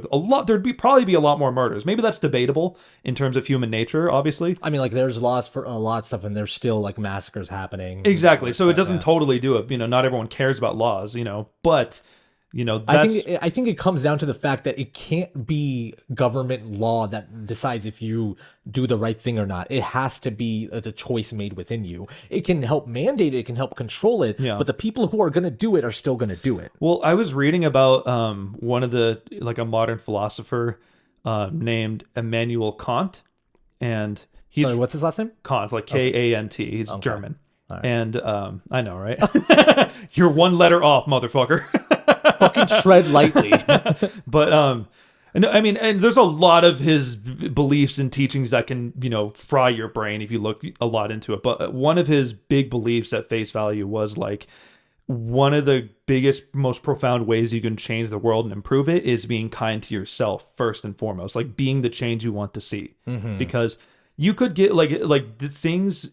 B: probably be a lot more murders. Maybe that's debatable in terms of human nature, obviously.
A: I mean, like, there's laws for a lot of stuff, and there's still like massacres happening.
B: Exactly. So it doesn't totally do it. Not everyone cares about laws, but that's...
A: I think it comes down to the fact that it can't be government law that decides if you do the right thing or not. It has to be the choice made within you. It can help mandate it, it can help control it, but the people who are going to do it are still going to do it.
B: Well, I was reading about one of a modern philosopher named Immanuel Kant, and he's...
A: Sorry, what's his last name?
B: Kant, like Kant. He's German.
A: Right.
B: And I know, right? You're one letter off, motherfucker.
A: Fucking tread lightly.
B: But and there's a lot of his beliefs and teachings that can fry your brain if you look a lot into it. But one of his big beliefs at face value was like, one of the biggest, most profound ways you can change the world and improve it is being kind to yourself first and foremost, like being the change you want to see. Because you could get like the things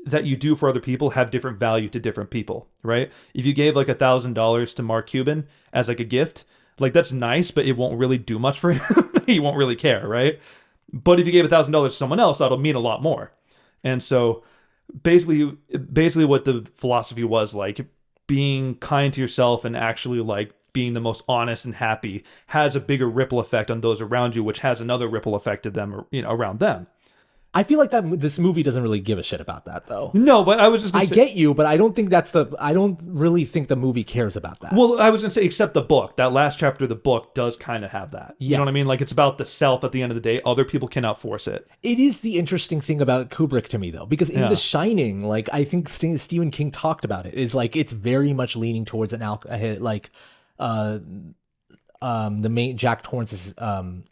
B: that you do for other people have different value to different people, right? If you gave like $1,000 to Mark Cuban as like a gift, like that's nice, but it won't really do much for him. He won't really care, right? But if you gave $1,000 to someone else, that'll mean a lot more. And so basically what the philosophy was, like, being kind to yourself and actually like being the most honest and happy has a bigger ripple effect on those around you, which has another ripple effect to them, around them.
A: I feel like that this movie doesn't really give a shit about that, though.
B: No, but I was just gonna say,
A: get you, but I don't really think the movie cares about that.
B: Well, I was going to say, except the book. That last chapter of the book does kind of have that. You know what I mean? Like, it's about the self at the end of the day. Other people cannot force it.
A: It is the interesting thing about Kubrick to me, though, because in The Shining, like, I think Stephen King talked about it, is like, it's very much leaning towards the main Jack Torrance's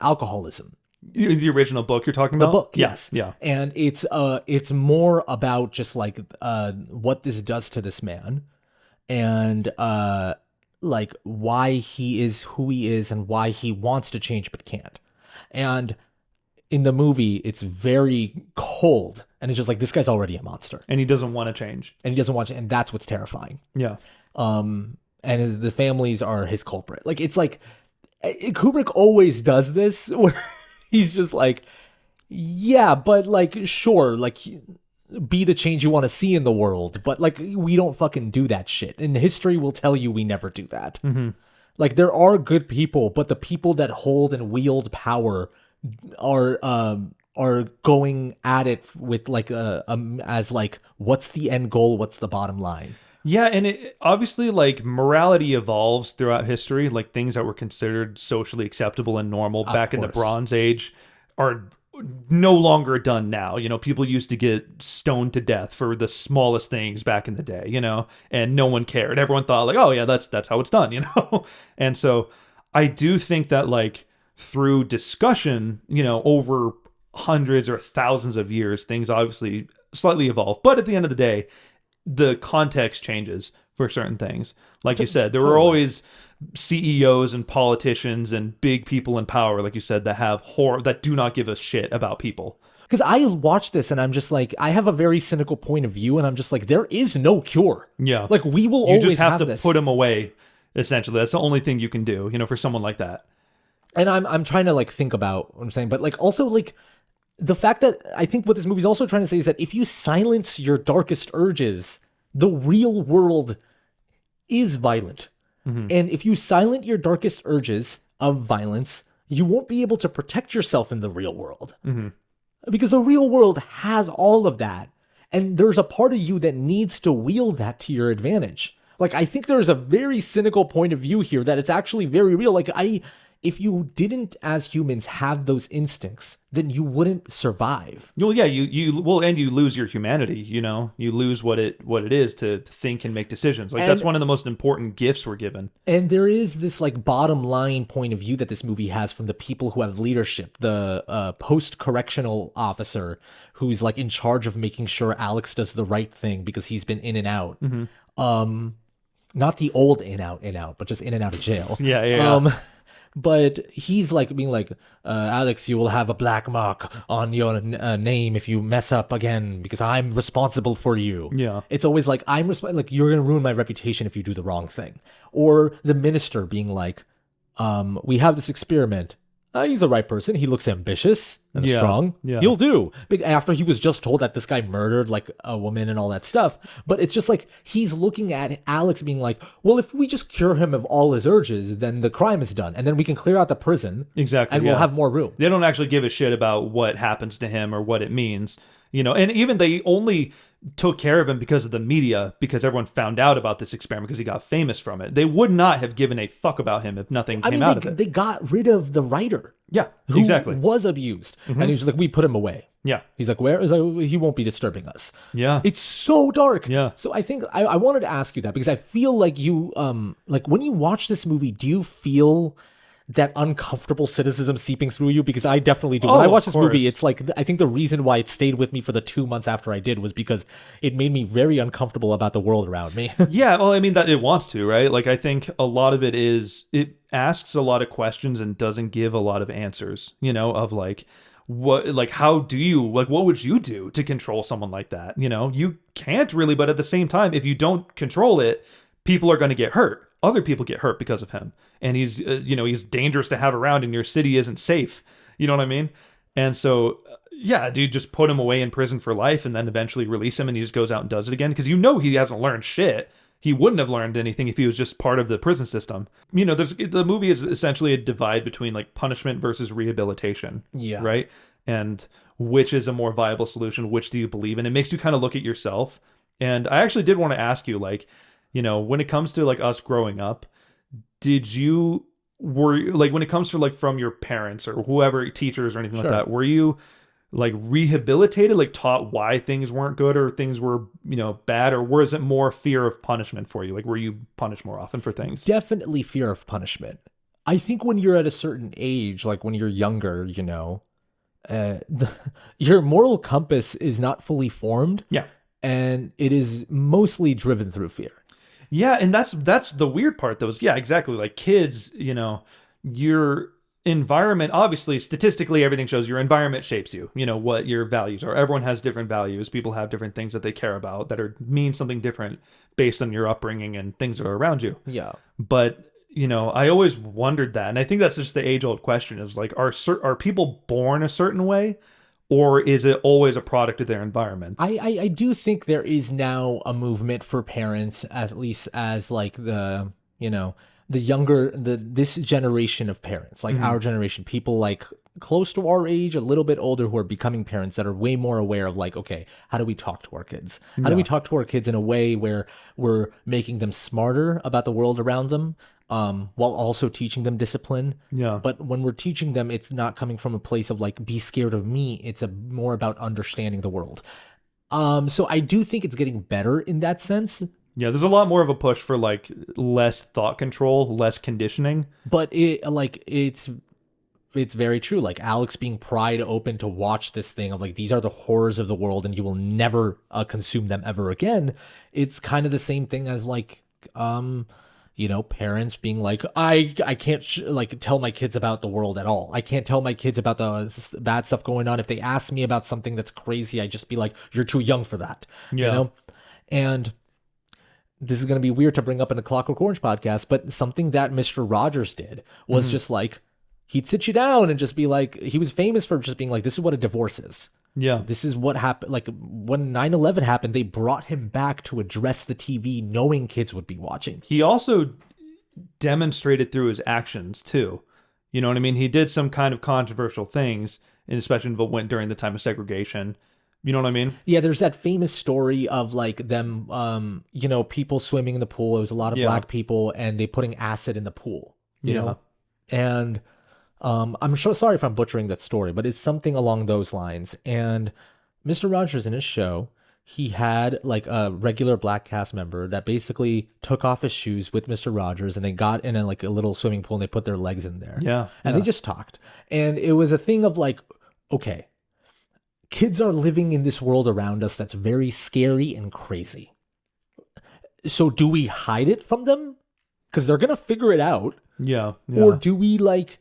A: alcoholism.
B: The original book you're talking about?
A: The book, yes.
B: Yeah.
A: And it's more about just like what this does to this man, and like why he is who he is and why he wants to change but can't. And in the movie, it's very cold, and it's just like, this guy's already a monster,
B: and he doesn't want to change,
A: and that's what's terrifying.
B: Yeah.
A: And the families are his culprit. Like, it's like Kubrick always does this where he's just like, yeah, but like, sure, like, be the change you want to see in the world, but like, we don't fucking do that shit. And history will tell you we never do that. Like, there are good people, but the people that hold and wield power are going at it with like as like, what's the end goal? What's the bottom line?
B: Yeah, and it, obviously, like, morality evolves throughout history. Like, things that were considered socially acceptable and normal back in the Bronze Age are no longer done now. People used to get stoned to death for the smallest things back in the day, and no one cared. Everyone thought, like, oh, yeah, that's how it's done, And so I do think that, like, through discussion, over hundreds or thousands of years, things obviously slightly evolve. But at the end of the day, the context changes for certain things. Like you said, there were always CEOs and politicians and big people in power, like you said, that have that do not give a shit about people.
A: Because I watch this and I'm just like, I have a very cynical point of view, and I'm just like, there is no cure.
B: Yeah.
A: Like, we will always
B: just have to
A: this.
B: put him away, essentially. That's the only thing you can do, for someone like that.
A: And I'm trying to like think about what I'm saying, but like also like the fact that I think what this movie's also trying to say is that if you silence your darkest urges, the real world is violent. And if you silence your darkest urges of violence, you won't be able to protect yourself in the real world. Because the real world has all of that. And there's a part of you that needs to wield that to your advantage. Like, I think there's a very cynical point of view here that it's actually very real. Like, if you didn't, as humans, have those instincts, then you wouldn't survive.
B: Well, yeah, and you lose your humanity. You lose what it is to think and make decisions. Like, that's one of the most important gifts we're given. And
A: there is this like bottom line point of view that this movie has from the people who have leadership. The post-correctional officer who's like in charge of making sure Alex does the right thing because he's been in and out. Not the old in out, but just in and out of jail.
B: Yeah.
A: But he's like being like, Alex, you will have a black mark on your name if you mess up again because I'm responsible for you.
B: Yeah.
A: It's always like, like, you're going to ruin my reputation if you do the wrong thing. Or the minister being like, we have this experiment. He's the right person. He looks ambitious and strong.
B: Yeah.
A: He'll do. After he was just told that this guy murdered like a woman and all that stuff. But it's just like he's looking at Alex being like, well, if we just cure him of all his urges, then the crime is done. And then we can clear out the prison.
B: Exactly.
A: And we'll have more room.
B: They don't actually give a shit about what happens to him or what it means. And even they only took care of him because of the media, because everyone found out about this experiment because he got famous from it. They would not have given a fuck about him if nothing came out of it.
A: They got rid of the writer.
B: Yeah,
A: who
B: exactly.
A: was abused. And he was just like, we put him away.
B: Yeah.
A: He's like, where is he won't be disturbing us.
B: Yeah.
A: It's so dark.
B: Yeah.
A: So I think I wanted to ask you that because I feel like you, like when you watch this movie, do you feel that uncomfortable cynicism seeping through you? Because I definitely do. When I watch this movie, it's like, I think the reason why it stayed with me for the 2 months after I did was because it made me very uncomfortable about the world around me.
B: Yeah, well, I mean, that it wants to, right? Like, I think a lot of it is, it asks a lot of questions and doesn't give a lot of answers, of like, how do you, like, what would you do to control someone like that? You can't really, but at the same time, if you don't control it, people are going to get hurt. Other people get hurt because of him. And he's, he's dangerous to have around and your city isn't safe. You know what I mean? And so, yeah, dude, just put him away in prison for life and then eventually release him and he just goes out and does it again. Because he hasn't learned shit. He wouldn't have learned anything if he was just part of the prison system. The movie is essentially a divide between like punishment versus rehabilitation.
A: Yeah.
B: Right? And which is a more viable solution? Which do you believe in? It makes you kind of look at yourself. And I actually did want to ask you, like, when it comes to like us growing up, when it comes to like from your parents or whoever, teachers or anything like that, were you like rehabilitated, like taught why things weren't good or things were, bad, or was it more fear of punishment for you? Like, were you punished more often for things?
A: Definitely fear of punishment. I think when you're at a certain age, like when you're younger, your moral compass is not fully formed.
B: Yeah.
A: And it is mostly driven through fear.
B: Yeah, and that's the weird part, though. Yeah, exactly. Like kids, your environment, obviously, statistically, everything shows your environment shapes you. What your values are. Everyone has different values. People have different things that they care about that mean something different based on your upbringing and things that are around you.
A: Yeah.
B: But I always wondered that, and I think that's just the age-old question: is like, are people born a certain way? Or is it always a product of their environment?
A: I do think there is now a movement for parents, at least as like the this generation of parents, like our generation, people like close to our age, a little bit older, who are becoming parents that are way more aware of like, okay, how do we talk to our kids? How do we talk to our kids in a way where we're making them smarter about the world around them? While also teaching them discipline.
B: Yeah.
A: But when we're teaching them, it's not coming from a place of like, be scared of me. It's more about understanding the world. So I do think it's getting better in that sense.
B: Yeah, there's a lot more of a push for like less thought control, less conditioning.
A: But it's very true. Like Alex being pried open to watch this thing of like, these are the horrors of the world and you will never consume them ever again. It's kind of the same thing as like, parents being like, I can't tell my kids about the world at all. I can't tell my kids about the bad stuff going on. If they ask me about something that's crazy, I just be like, you're too young for that.
B: Yeah.
A: And this is going to be weird to bring up in a Clockwork Orange podcast, but something that Mr. Rogers did was just like, he'd sit you down and just be like, he was famous for just being like, this is what a divorce is.
B: Yeah.
A: This is what happened. Like when 9/11 happened, they brought him back to address the TV knowing kids would be watching.
B: He also demonstrated through his actions too. You know what I mean? He did some kind of controversial things, and especially went during the time of segregation. You know what I mean?
A: Yeah, there's that famous story of like them, people swimming in the pool. It was a lot of black people and they putting acid in the pool, you know? And I'm sure, sorry if I'm butchering that story, but it's something along those lines. And Mr. Rogers in his show, he had like a regular black cast member that basically took off his shoes with Mr. Rogers and they got in a little swimming pool and they put their legs in there.
B: Yeah.
A: And they just talked. And it was a thing of like, okay, kids are living in this world around us that's very scary and crazy. So do we hide it from them? because they're gonna figure it out,
B: Yeah.
A: or do we like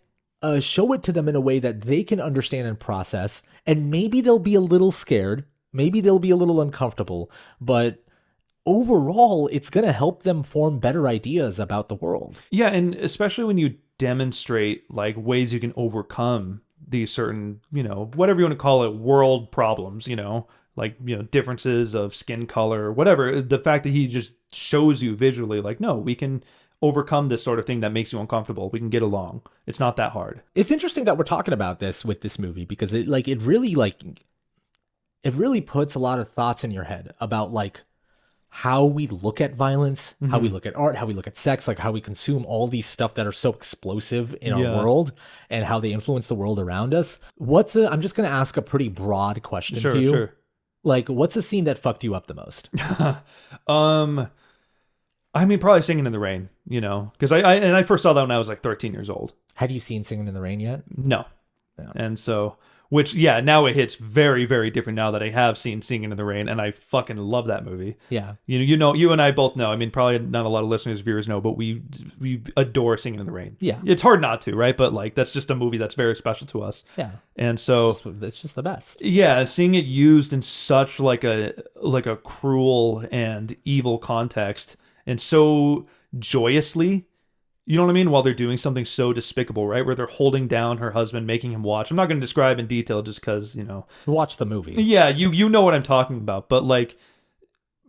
A: show it to them in a way that they can understand and process, and maybe they'll be a little scared, maybe they'll be a little uncomfortable, but overall, it's going to help them form better ideas about the world.
B: Yeah, and especially when you demonstrate like ways you can overcome these certain, whatever you want to call it, world problems, like, differences of skin color, whatever. The fact that he just shows you visually like, no, we can overcome this sort of thing that makes you uncomfortable. We can get along. It's not that hard.
A: It's interesting that we're talking about this with this movie because it really puts a lot of thoughts in your head about like how we look at violence, how we look at art, how we look at sex, like how we consume all these stuff that are so explosive in our world and how they influence the world around us. I'm just going to ask a pretty broad question to you. Sure. Like, what's a scene that fucked you up the most?
B: I mean, probably Singing in the Rain, because I first saw that when I was like 13 years old.
A: Had you seen Singing in the Rain yet?
B: No. And so, now it hits very, very different now that I have seen Singing in the Rain, and I fucking love that movie.
A: Yeah.
B: You and I both know. I mean, probably not a lot of listeners, viewers know, but we adore Singing in the Rain.
A: Yeah.
B: It's hard not to, right? But like, that's just a movie that's very special to us.
A: Yeah.
B: And so
A: it's just the best.
B: Yeah, seeing it used in such like a cruel and evil context, and so joyously, you know what I mean? While they're doing something so despicable, right? Where they're holding down her husband, making him watch. I'm not going to describe in detail just because,
A: Watch the movie.
B: Yeah, you know what I'm talking about. But like,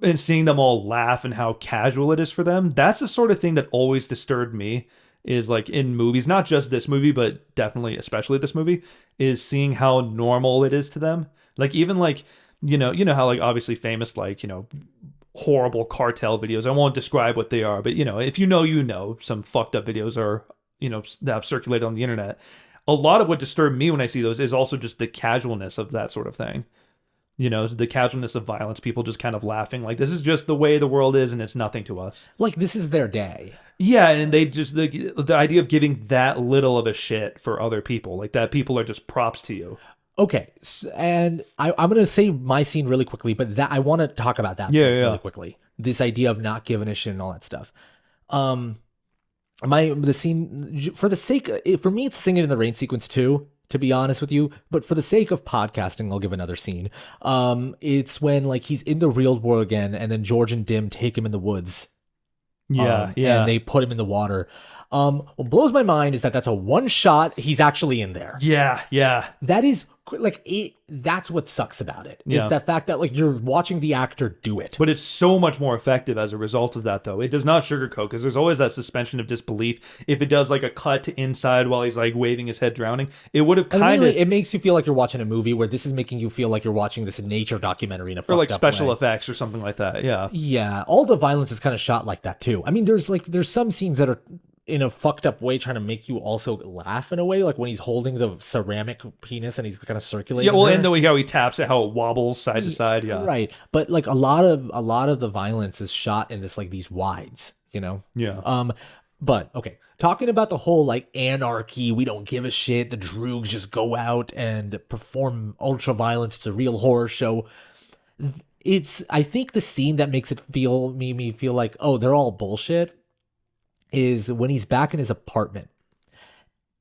B: and seeing them all laugh and how casual it is for them, that's the sort of thing that always disturbed me, is like in movies, not just this movie, but definitely, especially this movie, is seeing how normal it is to them. Like even like, you know how like obviously famous, like, horrible cartel videos. I won't describe what they are, but if some fucked up videos are, that have circulated on the internet. A lot of what disturbed me when I see those is also just the casualness of that sort of thing. The casualness of violence, people just kind of laughing like this is just the way the world is and it's nothing to us.
A: Like this is their day.
B: Yeah, and they just the idea of giving that little of a shit for other people, like that people are just props to you.
A: Okay, and I'm going to say my scene really quickly, but that I want to talk about that really quickly. This idea of not giving a shit and all that stuff. The scene, for me, it's Singing in the Rain sequence too, to be honest with you. But for the sake of podcasting, I'll give another scene. It's when like he's in the real world again, and then George and Dim take him in the woods.
B: Yeah.
A: And they put him in the water. What blows my mind is that's a one shot. He's actually in there.
B: Yeah.
A: That is like that's what sucks about it. Is that fact that like you're watching the actor do it.
B: But it's so much more effective as a result of that, though. It does not sugarcoat, because there's always that suspension of disbelief. If it does like a cut to inside while he's like waving his head drowning, it would have kind of.
A: It makes you feel like you're watching a movie, where this is making you feel like you're watching this nature documentary in a fucked up way. Or like
B: special effects or something like that. Yeah.
A: Yeah. All the violence is kind of shot like that too. I mean, there's some scenes that are in a fucked up way trying to make you also laugh in a way, like when he's holding the ceramic penis and he's kind of circulating.
B: Yeah, well, and the way how he taps it, how it wobbles side to side. Yeah,
A: right. But like a lot of the violence is shot in this like these wides,
B: Yeah.
A: But okay, talking about the whole like anarchy, we don't give a shit. The Droogs just go out and perform ultra violence. It's a real horror show. I think the scene that makes it me feel like, oh, they're all bullshit, is when he's back in his apartment.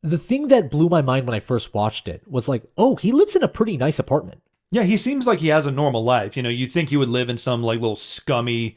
A: The thing that blew my mind when I first watched it was like, oh, he lives in a pretty nice apartment.
B: Yeah, he seems like he has a normal life. You'd think he would live in some like little scummy,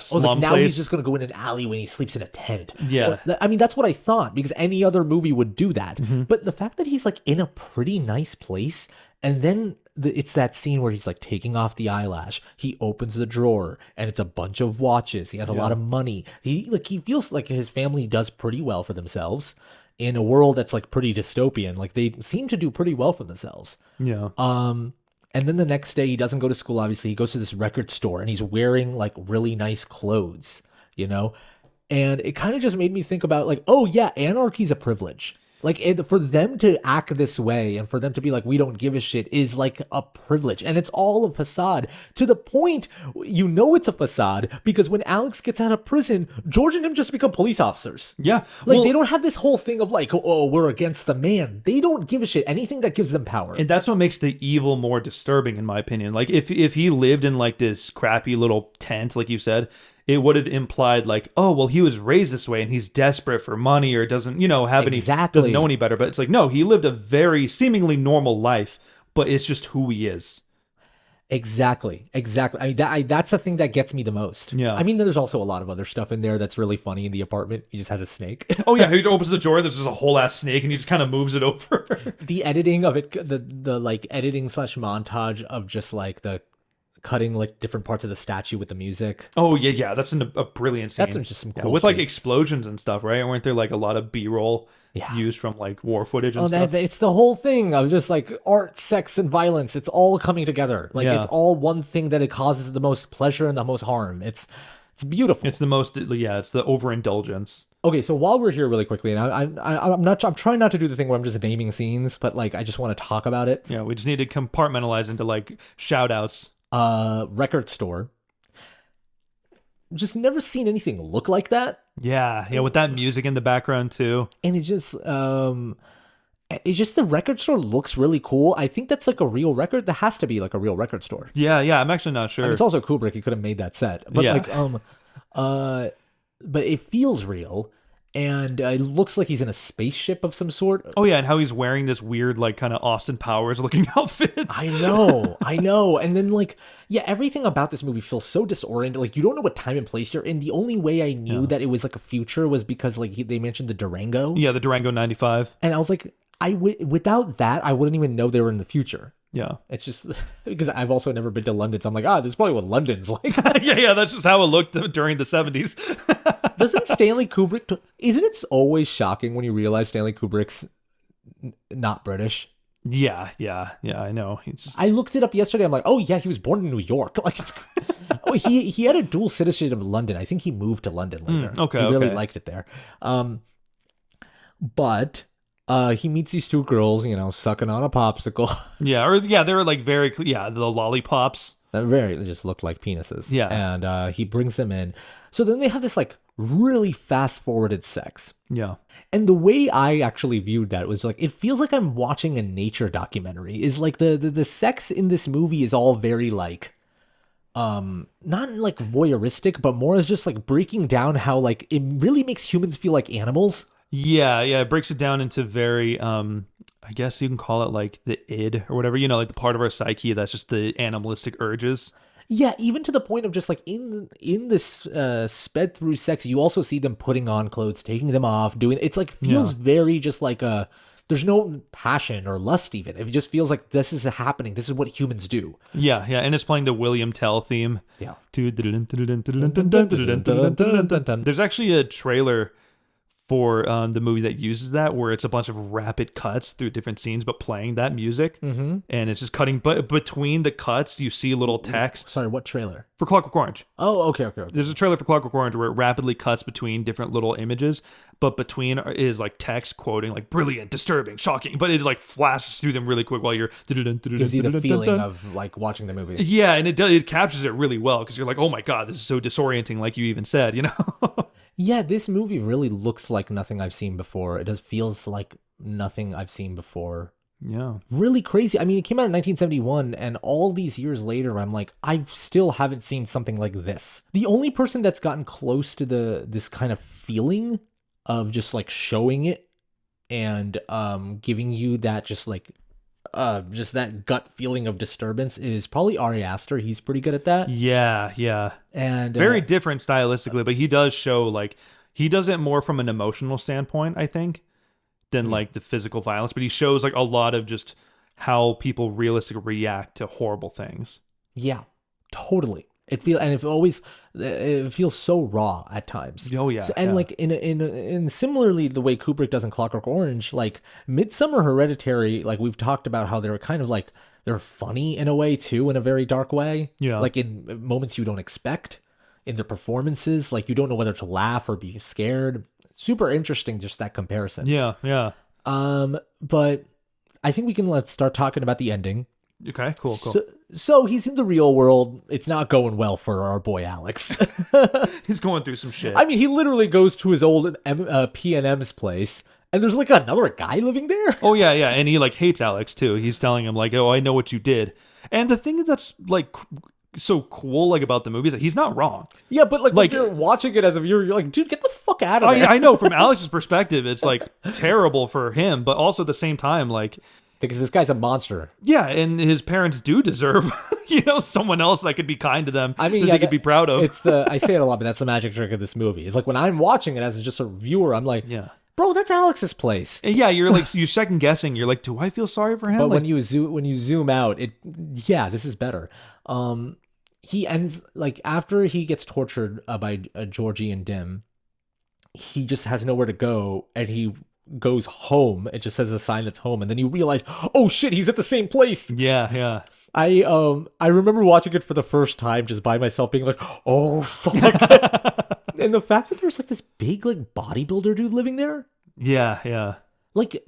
B: slum
A: now
B: place.
A: He's just going to go in an alley when he sleeps in a tent.
B: Yeah.
A: I mean, that's what I thought, because any other movie would do that. Mm-hmm. But the fact that he's like in a pretty nice place, and then it's that scene where he's like taking off the eyelash. He opens the drawer and it's a bunch of watches. He has a lot of money. He feels like his family does pretty well for themselves in a world that's like pretty dystopian. Like they seem to do pretty well for themselves.
B: Yeah.
A: And then the next day he doesn't go to school. Obviously, he goes to this record store and he's wearing like really nice clothes, and it kind of just made me think about like, oh yeah, anarchy's a privilege. Like for them to act this way and for them to be like, we don't give a shit, is like a privilege. And it's all a facade, to the point, it's a facade, because when Alex gets out of prison, George and him just become police officers.
B: Yeah.
A: Like they don't have this whole thing of like, oh, we're against the man. They don't give a shit. Anything that gives them power.
B: And that's what makes the evil more disturbing, in my opinion. Like if he lived in like this crappy little tent, like you said, it would have implied like, oh, well, he was raised this way and he's desperate for money or doesn't, have any, doesn't know any better. But it's like, no, he lived a very seemingly normal life, but it's just who he is.
A: Exactly. I mean, that's the thing that gets me the most.
B: Yeah.
A: I mean, there's also a lot of other stuff in there that's really funny in the apartment. He just has a snake.
B: Oh yeah, he opens the door. There's just a whole ass snake, and he just kind of moves it over.
A: The editing of it, the like editing / montage of just like the cutting like different parts of the statue with the music.
B: Oh yeah, that's a brilliant scene.
A: That's just some cool
B: with like
A: shit.
B: explosions and stuff, right? Weren't there like a lot of B-roll used from like war footage and stuff?
A: It's the whole thing of just like art, sex, and violence. It's all coming together. Like it's all one thing that it causes the most pleasure and the most harm. It's beautiful.
B: It's the most, it's the overindulgence.
A: Okay, so while we're here really quickly, and I'm trying not to do the thing where I'm just naming scenes, but like I just want to talk about it.
B: Yeah, we just need to compartmentalize into like shout outs.
A: Record store. Just never seen anything look like that.
B: Yeah, with that music in the background too.
A: And it's just the record store looks really cool. I think that's like a real record. That has to be like a real record store.
B: Yeah, I'm actually not sure.
A: And it's also Kubrick. He could have made that set. But but it feels real. And it looks like he's in a spaceship of some sort.
B: Oh yeah, and how he's wearing this weird, like, kind of Austin Powers looking outfit.
A: I know. And then, like, everything about this movie feels so disoriented. Like, you don't know what time and place you're in. The only way I knew that it was like a future was because, like, they mentioned the Durango.
B: Yeah, the Durango 95.
A: And I was like, without that, I wouldn't even know they were in the future.
B: Yeah.
A: It's just because I've also never been to London, so I'm like, this is probably what London's like.
B: yeah, that's just how it looked during the 70s.
A: Doesn't Stanley Kubrick... Isn't it always shocking when you realize Stanley Kubrick's not British?
B: Yeah, I know.
A: I looked it up yesterday. I'm like, oh yeah, he was born in New York. Like, he had a dual citizenship in London. I think he moved to London later.
B: Okay,
A: he really liked it there. But he meets these two girls, sucking on a popsicle.
B: They were like very, the lollipops.
A: That they just looked like penises.
B: Yeah.
A: And he brings them in. So then they have this like really fast forwarded sex.
B: Yeah.
A: And the way I actually viewed that was like, it feels like I'm watching a nature documentary. Is like the sex in this movie is all very like, not like voyeuristic, but more as just like breaking down how like it really makes humans feel like animals.
B: Yeah, it breaks it down into very, I guess you can call it like the id or whatever, like the part of our psyche that's just the animalistic urges.
A: Yeah, even to the point of just like in this sped through sex, you also see them putting on clothes, taking them off, doing it's like feels very just like there's no passion or lust even. It just feels like this is happening. This is what humans do.
B: Yeah, and it's playing the William Tell theme.
A: Yeah.
B: There's actually a trailer for the movie that uses that, where it's a bunch of rapid cuts through different scenes, but playing that music, and it's just cutting. But between the cuts, you see little text.
A: Sorry, what trailer?
B: For Clockwork Orange.
A: Oh, okay.
B: There's a trailer for Clockwork Orange where it rapidly cuts between different little images, but between is like text quoting like brilliant, disturbing, shocking, but it like flashes through them really quick while you're
A: gives you the feeling of like watching the movie.
B: Yeah, and it captures it really well because you're like, oh my god, this is so disorienting, like you even said,
A: Yeah, this movie really looks like nothing I've seen before. It just feels like nothing I've seen before.
B: Yeah.
A: Really crazy. I mean, it came out in 1971, and all these years later, I'm like, I still haven't seen something like this. The only person that's gotten close to this kind of feeling of just like showing it and giving you that just that gut feeling of disturbance is probably Ari Aster. He's pretty good at that.
B: Yeah.
A: And
B: very different stylistically, but he does show like he does it more from an emotional standpoint, I think, than like the physical violence, but he shows like a lot of just how people realistically react to horrible things.
A: Yeah, totally. It feels so raw at times.
B: Oh yeah,
A: and like in similarly the way Kubrick does in Clockwork Orange, like Midsummer, Hereditary, like we've talked about how they're kind of like they're funny in a way too, in a very dark way.
B: Yeah,
A: like in moments you don't expect in their performances, like you don't know whether to laugh or be scared. Super interesting, just that comparison.
B: Yeah.
A: But I think let's start talking about the ending.
B: Okay, cool.
A: So he's in the real world. It's not going well for our boy Alex.
B: He's going through some shit.
A: I mean, he literally goes to his old P&M's place, and there's like another guy living there.
B: Oh yeah, and he like hates Alex too. He's telling him like, "Oh, I know what you did." And the thing that's like so cool like about the movie is that he's not wrong.
A: Yeah, but like
B: Like-
A: when you're watching it as a viewer, you're like, dude, get the fuck out of there.
B: I know from Alex's perspective, it's like terrible for him, but also at the same time, like,
A: Because this guy's a monster.
B: yeah, and his parents do deserve, someone else that could be kind to them.
A: I mean,
B: that
A: yeah,
B: they could be proud of.
A: I say it a lot, but that's the magic trick of this movie. It's like when I'm watching it as just a viewer, I'm like,
B: Yeah.
A: bro, that's Alex's place.
B: And yeah, you're like, you're second guessing. You're like, do I feel sorry for him?
A: But
B: Like,
A: when you zoom out, this is better. He ends like after he gets tortured by Georgie and Dim, he just has nowhere to go, and he goes home. It just says a sign that's home, and then you realize, oh shit, he's at the same place.
B: yeah.
A: I remember watching it for the first time just by myself, being like, oh fuck. And the fact that there's like this big like bodybuilder dude living there,
B: Yeah.
A: like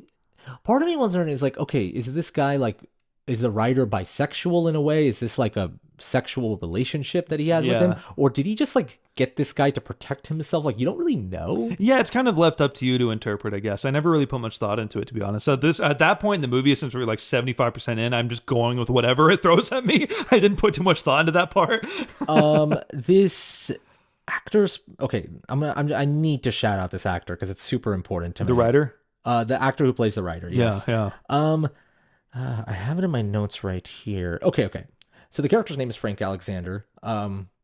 A: part of me wondering is like, okay, is this guy like, is the writer bisexual in a way? Is this like a sexual relationship that he has with him, or did he just like get this guy to protect himself? Like, you don't really know.
B: Yeah, it's kind of left up to you to interpret, I guess. I never really put much thought into it, to be honest. So at that point in the movie, since we're like 75% in, I'm just going with whatever it throws at me. I didn't put too much thought into that part.
A: This actor's okay. I need to shout out this actor because it's super important to me.
B: The writer?
A: The actor who plays the writer. Yes.
B: Yeah.
A: I have it in my notes right here. Okay. So the character's name is Frank Alexander.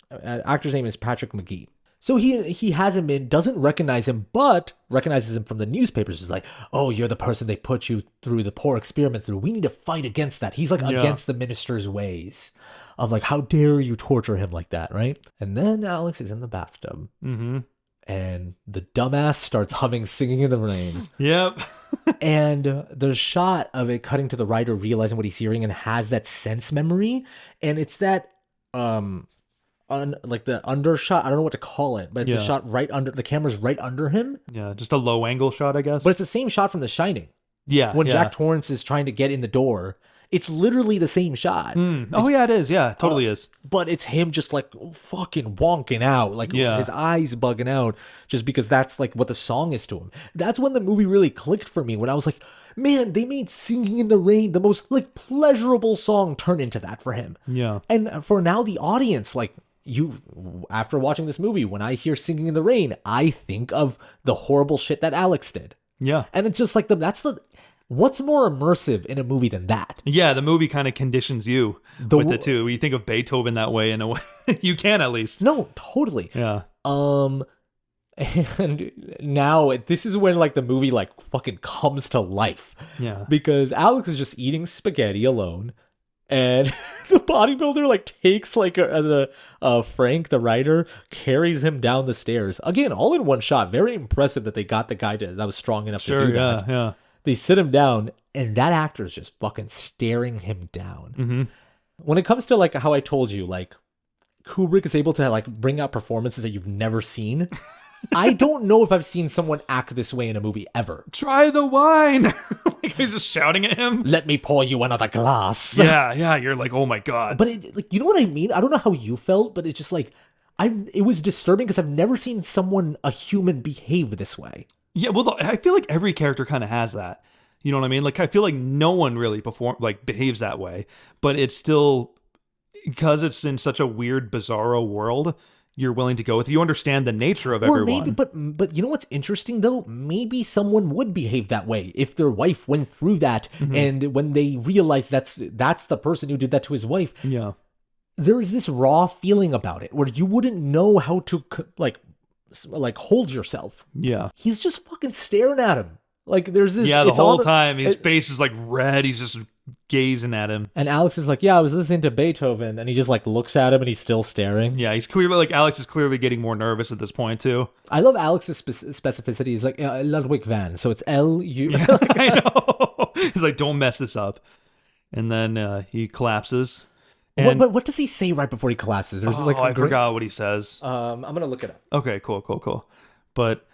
A: Actor's name is Patrick McGee. So he hasn't been, doesn't recognize him, but recognizes him from the newspapers. He's like, oh, you're the person they put you through the poor experiment through. We need to fight against that. He's like against the minister's ways of like, how dare you torture him like that, right? And then Alex is in the bathtub. Mm-hmm. And the dumbass starts humming Singing in the Rain.
B: Yep.
A: And the shot of it cutting to the writer realizing what he's hearing and has that sense memory. And it's that, like the undershot. I don't know what to call it, but it's a shot right under, the camera's right under him.
B: Yeah, just a low angle shot, I guess.
A: But it's the same shot from The Shining.
B: Yeah.
A: When Jack Torrance is trying to get in the door. It's literally the same shot.
B: Oh, yeah, it is. Yeah, totally is.
A: But it's him just like fucking wonking out, like his eyes bugging out, just because that's like what the song is to him. That's when the movie really clicked for me, when I was like, man, they made Singing in the Rain, the most like pleasurable song, turn into that for him.
B: Yeah.
A: And for now, the audience, like you, after watching this movie, when I hear Singing in the Rain, I think of the horrible shit that Alex did.
B: Yeah.
A: And it's just like what's more immersive in a movie than that?
B: Yeah, the movie kind of conditions you with it too. You think of Beethoven that way in a way. You can at least.
A: No, totally.
B: Yeah.
A: And now this is when like the movie like fucking comes to life.
B: Yeah.
A: Because Alex is just eating spaghetti alone. And the bodybuilder like takes like Frank, the writer, carries him down the stairs. Again, all in one shot. Very impressive that they got the guy that was strong enough to do that.
B: Yeah.
A: They sit him down, and that actor is just fucking staring him down. Mm-hmm. When it comes to like how I told you, like Kubrick is able to like bring out performances that you've never seen. I don't know if I've seen someone act this way in a movie ever.
B: Try the wine. Like he's just shouting at him.
A: Let me pour you another glass.
B: Yeah. You're like, oh my god.
A: But like, you know what I mean? I don't know how you felt, but it's just like it was disturbing because I've never seen a human behave this way.
B: Yeah, well, I feel like every character kind of has that. You know what I mean? Like, I feel like no one really behaves that way, but it's still, because it's in such a weird, bizarro world, you're willing to go with. You understand the nature of everyone.
A: Maybe, but you know what's interesting though? Maybe someone would behave that way if their wife went through that, and when they realize that's the person who did that to his wife.
B: Yeah,
A: there is this raw feeling about it where you wouldn't know how to like hold yourself.
B: Yeah.
A: He's just fucking staring at him. Like there's this.
B: Yeah, the whole time his face is like red. He's just gazing at him.
A: And Alex is like, yeah, I was listening to Beethoven, and he just like looks at him and he's still staring.
B: Yeah, he's clearly like Alex is clearly getting more nervous at this point too.
A: I love Alex's specificity. He's like Ludwig van, so it's L-U.
B: I know. He's like, don't mess this up. And then he collapses. And,
A: what does he say right before he collapses? There's
B: I forgot what he says.
A: I'm gonna look it up.
B: Okay, cool. But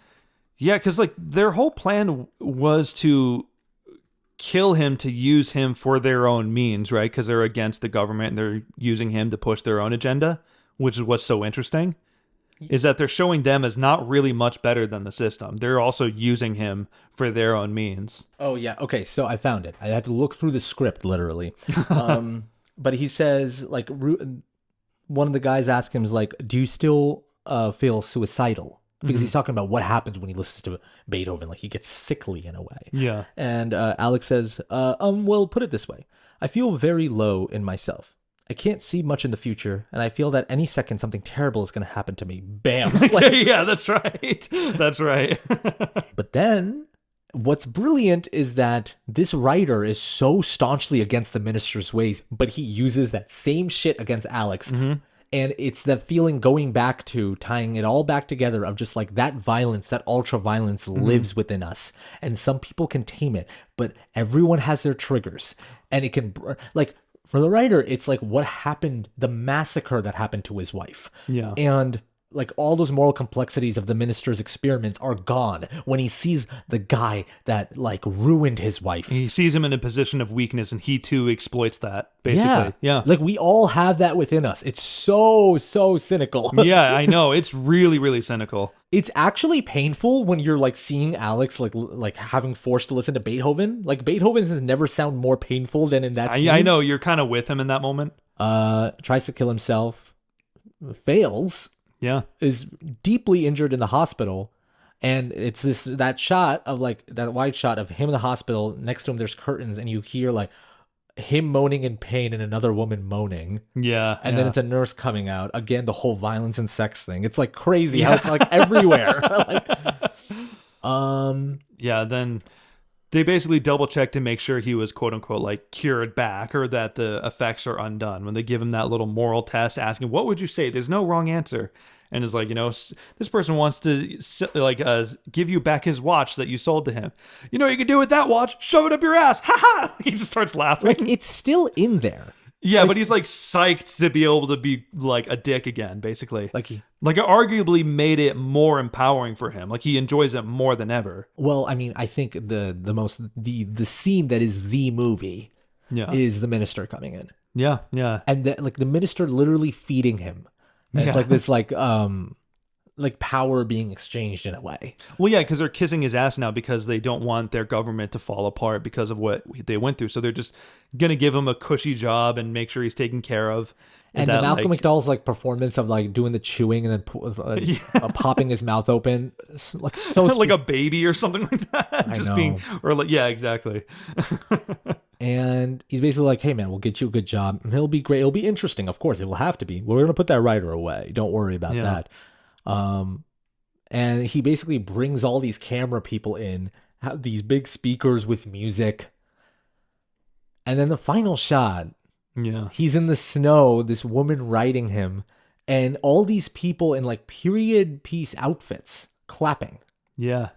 B: yeah, because like their whole plan was to kill him, to use him for their own means, right? Because they're against the government and they're using him to push their own agenda, which is what's so interesting. Is that they're showing them as not really much better than the system. They're also using him for their own means.
A: Oh yeah, okay. So I found it. I had to look through the script literally. But he says, like, one of the guys asks him, is like, do you still feel suicidal? Because he's talking about what happens when he listens to Beethoven. Like, he gets sickly in a way.
B: Yeah.
A: And Alex says, well, put it this way. I feel very low in myself. I can't see much in the future, and I feel that any second something terrible is going to happen to me. Bam.
B: Yeah, that's right. That's right.
A: But then what's brilliant is that this writer is so staunchly against the minister's ways, but he uses that same shit against Alex. And it's the feeling going back to tying it all back together of just like that violence, that ultra violence lives within us. And some people can tame it, but everyone has their triggers. And it can, like, for the writer, it's like what happened, the massacre that happened to his wife.
B: Yeah.
A: And like all those moral complexities of the minister's experiments are gone when he sees the guy that like ruined his wife.
B: He sees him in a position of weakness, and he too exploits that, basically. Yeah.
A: Like we all have that within us. It's so cynical.
B: Yeah, I know. It's really, really cynical.
A: It's actually painful when you're like seeing Alex like having forced to listen to Beethoven. Like Beethoven has never sound more painful than in that scene.
B: I know. You're kind of with him in that moment.
A: Tries to kill himself. Fails.
B: Yeah.
A: Is deeply injured in the hospital. And it's that shot of like that wide shot of him in the hospital. Next to him, there's curtains, and you hear like him moaning in pain and another woman moaning.
B: Yeah.
A: And then it's a nurse coming out. Again, the whole violence and sex thing. It's like crazy how it's like everywhere.
B: Yeah, then they basically double check to make sure he was quote unquote like cured back, or that the effects are undone, when they give him that little moral test asking, what would you say? There's no wrong answer. And it's like, this person wants to like give you back his watch that you sold to him. You know what you can do with that watch? Shove it up your ass. Ha ha. He just starts laughing.
A: Like it's still in there.
B: Yeah, but he's like psyched to be able to be like a dick again, basically. Like it arguably made it more empowering for him. Like he enjoys it more than ever.
A: Well, I mean, I think the scene that is the movie is the minister coming in.
B: Yeah, yeah.
A: And like the minister literally feeding him. And it's like this like power being exchanged in a way.
B: Well, yeah, because they're kissing his ass now because they don't want their government to fall apart because of what they went through. So they're just going to give him a cushy job and make sure he's taken care of.
A: And the Malcolm McDowell's like performance of like doing the chewing and then popping his mouth open, like so
B: like a baby or something like that. Just being, or like, yeah, exactly.
A: And he's basically like, hey man, we'll get you a good job. It'll be great. It'll be interesting. Of course, it will have to be. We're going to put that writer away. Don't worry about that. And he basically brings all these camera people in, have these big speakers with music. And then the final shot, he's in the snow, this woman riding him, and all these people in like period piece outfits clapping.
B: Yeah.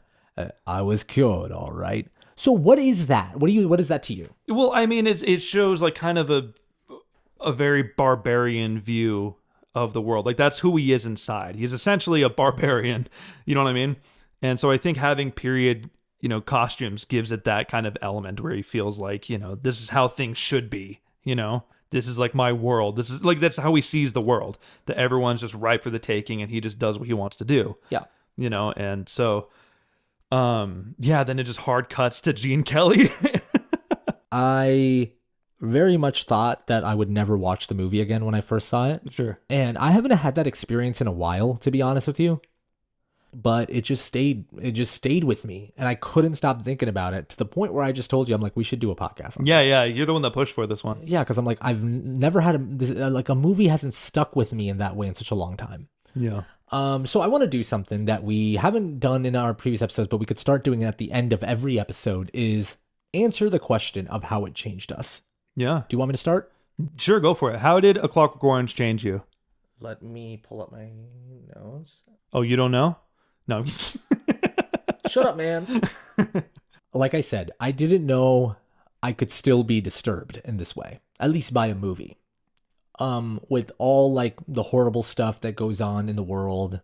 A: I was cured, all right. So what is that? What is that to you?
B: Well, I mean, it shows like kind of a very barbarian view of the world. Like that's who he is inside. He's essentially a barbarian. You know what I mean? And so I think having period, costumes gives it that kind of element where he feels like, this is how things should be, this is like my world. This is like, that's how he sees the world, that everyone's just ripe for the taking and he just does what he wants to do.
A: Yeah.
B: And so, then it just hard cuts to Gene Kelly.
A: I very much thought that I would never watch the movie again when I first saw it.
B: Sure.
A: And I haven't had that experience in a while, to be honest with you. But it just stayed with me, and I couldn't stop thinking about it, to the point where I just told you, I'm like, we should do a podcast on
B: this. Yeah, you're the one that pushed for this one.
A: Yeah, because I'm like, I've never had a movie hasn't stuck with me in that way in such a long time.
B: Yeah.
A: So I want to do something that we haven't done in our previous episodes, but we could start doing it at the end of every episode, is answer the question of how it changed us.
B: Yeah.
A: Do you want me to start?
B: Sure, go for it. How did A Clockwork Orange change you?
A: Let me pull up my notes.
B: Oh, you don't know? No.
A: Shut up, man. Like I said, I didn't know I could still be disturbed in this way, at least by a movie. With all like the horrible stuff that goes on in the world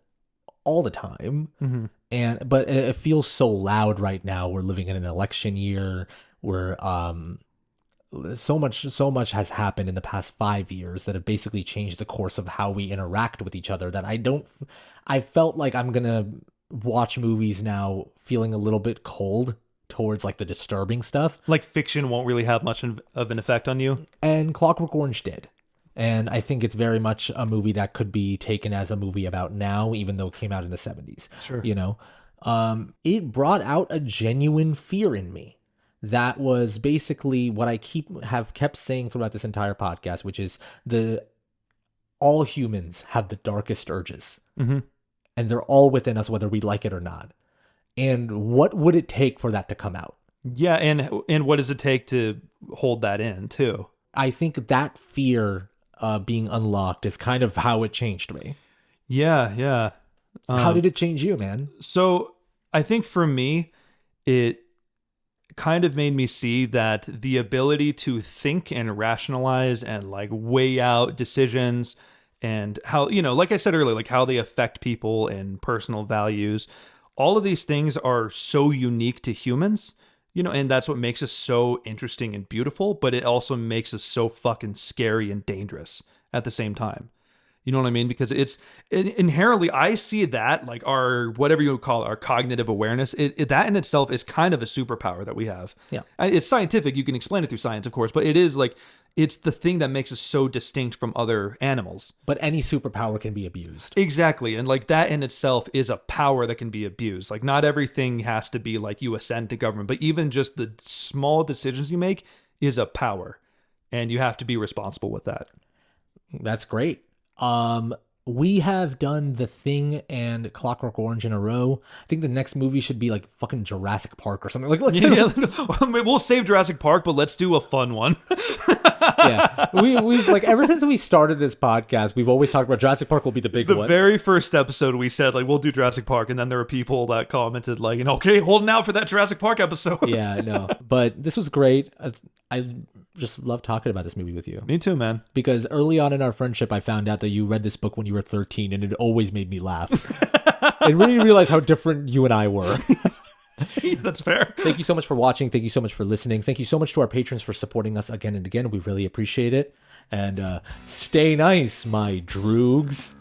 A: all the time. Mm-hmm. But it feels so loud right now. We're living in an election year where so much has happened in the past 5 years that have basically changed the course of how we interact with each other, that I felt like I'm gonna watch movies now feeling a little bit cold towards like the disturbing stuff.
B: Like fiction won't really have much of an effect on you.
A: And Clockwork Orange did. And I think it's very much a movie that could be taken as a movie about now, even though it came out in the 70s.
B: Sure.
A: You know, it brought out a genuine fear in me. That was basically what I have kept saying throughout this entire podcast, which is all humans have the darkest urges.
B: Mm-hmm.
A: And they're all within us, whether we like it or not. And what would it take for that to come out?
B: Yeah, and what does it take to hold that in, too?
A: I think that fear being unlocked is kind of how it changed me.
B: Yeah.
A: How did it change you, man?
B: So I think for me, it kind of made me see that the ability to think and rationalize and like weigh out decisions and how, like I said earlier, like how they affect people and personal values, all of these things are so unique to humans. And that's what makes us so interesting and beautiful, but it also makes us so fucking scary and dangerous at the same time. You know what I mean? Because it's inherently, I see that like our, whatever you would call it, our cognitive awareness, that in itself is kind of a superpower that we have.
A: Yeah.
B: It's scientific. You can explain it through science, of course, but it is like, it's the thing that makes us so distinct from other animals.
A: But any superpower can be abused.
B: Exactly. And like that in itself is a power that can be abused. Like not everything has to be like you ascend to government, but even just the small decisions you make is a power. And you have to be responsible with that.
A: That's great. We have done The Thing and Clockwork Orange in a row. I think the next movie should be like fucking Jurassic Park or something.
B: We'll save Jurassic Park, but let's do a fun one.
A: Yeah, we've like ever since we started this podcast, we've always talked about Jurassic Park will be the big one.
B: The very first episode, we said like we'll do Jurassic Park, and then there were people that commented like, okay, holding out for that Jurassic Park episode.
A: Yeah, no, but this was great. I just love talking about this movie with you.
B: Me too, man.
A: Because early on in our friendship, I found out that you read this book when you were 13, and it always made me laugh. I really realized how different you and I were.
B: That's fair.
A: Thank you so much for watching. Thank you so much for listening. Thank you so much to our patrons for supporting us again and again. We really appreciate it. And stay nice, my droogs.